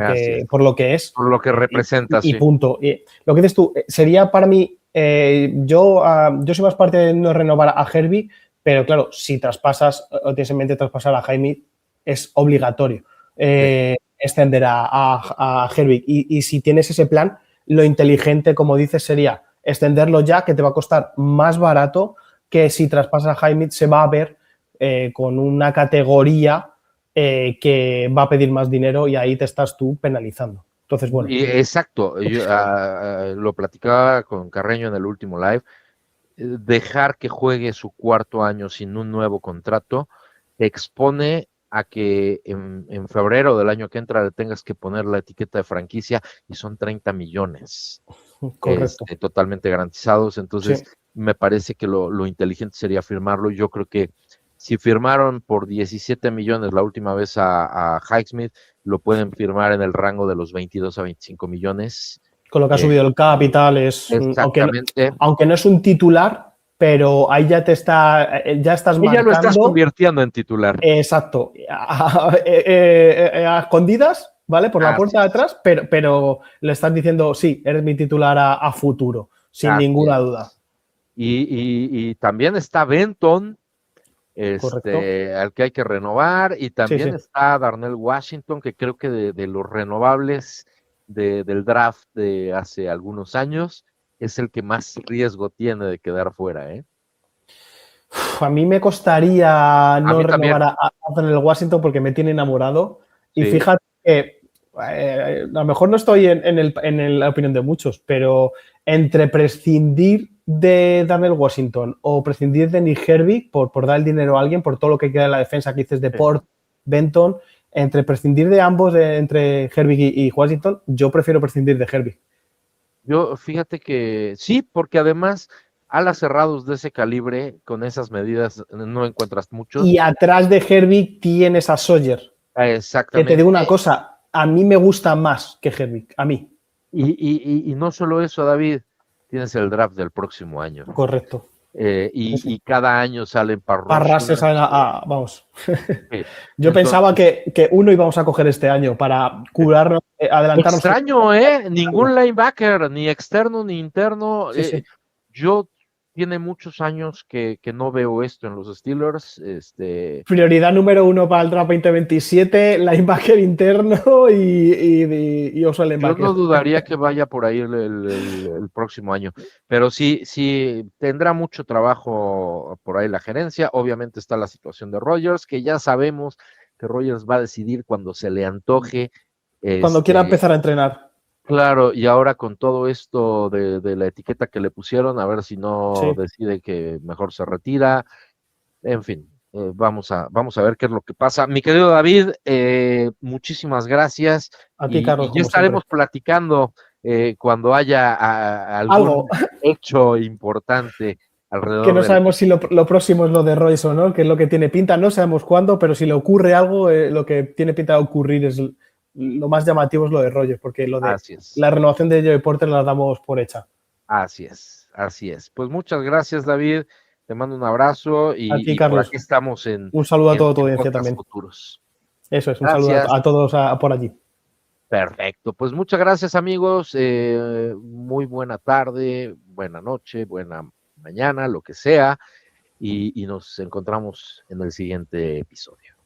que es. Por lo que representa, y punto. Lo que dices tú, sería para mí, yo soy más parte de no renovar a Herbig, pero claro, si traspasas o tienes en mente traspasar a Jaime, es obligatorio extender a Herbig. Y si tienes ese plan, lo inteligente, como dices, sería extenderlo ya, que te va a costar más barato que si traspasas a Jaime, se va a ver con una categoría que va a pedir más dinero y ahí te estás tú penalizando. Entonces, bueno. Exacto, yo lo platicaba con Carreño en el último live, dejar que juegue su 4º año sin un nuevo contrato te expone a que en febrero del año que entra le tengas que poner la etiqueta de franquicia y son 30 millones. Correcto. Totalmente garantizados, entonces me parece que lo inteligente sería firmarlo. Yo creo que si firmaron por 17 millones la última vez a Highsmith, lo pueden firmar en el rango de los 22 a 25 millones. Con lo que ha subido el cap y tal, exactamente. Aunque no es un titular, pero ahí ya estás marcando. Y ya lo estás convirtiendo en titular. Exacto. A escondidas, ¿vale? Por la puerta de atrás, pero le estás diciendo, sí, eres mi titular a futuro, sin ninguna duda. Y también está Benton, al que hay que renovar, y también está Darnell Washington, que creo que de los renovables del draft de hace algunos años es el que más riesgo tiene de quedar fuera, A mí me costaría no renovar a Darnell Washington porque me tiene enamorado. Y fíjate que a lo mejor no estoy en la opinión de muchos, pero entre prescindir de Darnell Washington o prescindir de Nick Herbig por dar el dinero a alguien, por todo lo que queda en la defensa que dices de Port, Benton, entre prescindir de ambos, entre Herbig y Washington, yo prefiero prescindir de Herbig. Yo, fíjate que sí, porque además alas cerrados de ese calibre, con esas medidas, no encuentras muchos. Y atrás de Herbig tienes a Sawyer. Que te Exactamente. digo una cosa, a mí me gusta más que Herbig, a mí. Y no solo eso, David, tienes el draft del próximo año. Correcto. Y cada año salen Parrases parrosas. vamos. Sí. Yo pensaba que uno íbamos a coger este año para curarnos, adelantarnos. Extraño, ningún linebacker, ni externo ni interno. Sí. Yo tiene muchos años que no veo esto en los Steelers. Prioridad número 1 para el draft 2027, linebacker interno y oso linebacker. Yo no dudaría que vaya por ahí el próximo año, pero sí tendrá mucho trabajo por ahí la gerencia. Obviamente está la situación de Rodgers, que ya sabemos que Rodgers va a decidir cuando se le antoje. Cuando quiera empezar a entrenar. Claro, y ahora con todo esto de la etiqueta que le pusieron, a ver si no Sí. decide que mejor se retira. En fin, vamos a ver qué es lo que pasa. Mi querido David, muchísimas gracias. A ti, Carlos, y ya como estaremos siempre. platicando cuando haya algún hecho importante alrededor que no sabemos si lo próximo es lo de Royce o no, que es lo que tiene pinta, no sabemos cuándo, pero si le ocurre algo, lo que tiene pinta de ocurrir es lo más llamativo es lo de Rodgers, porque lo de la renovación de Joey Porter la damos por hecha. Así es. Pues muchas gracias, David. Te mando un abrazo y por aquí estamos un saludo a toda tu audiencia también. Futuros. Eso es, un saludo a todos por allí. Perfecto, pues muchas gracias, amigos. Muy buena tarde, buena noche, buena mañana, lo que sea, y nos encontramos en el siguiente episodio.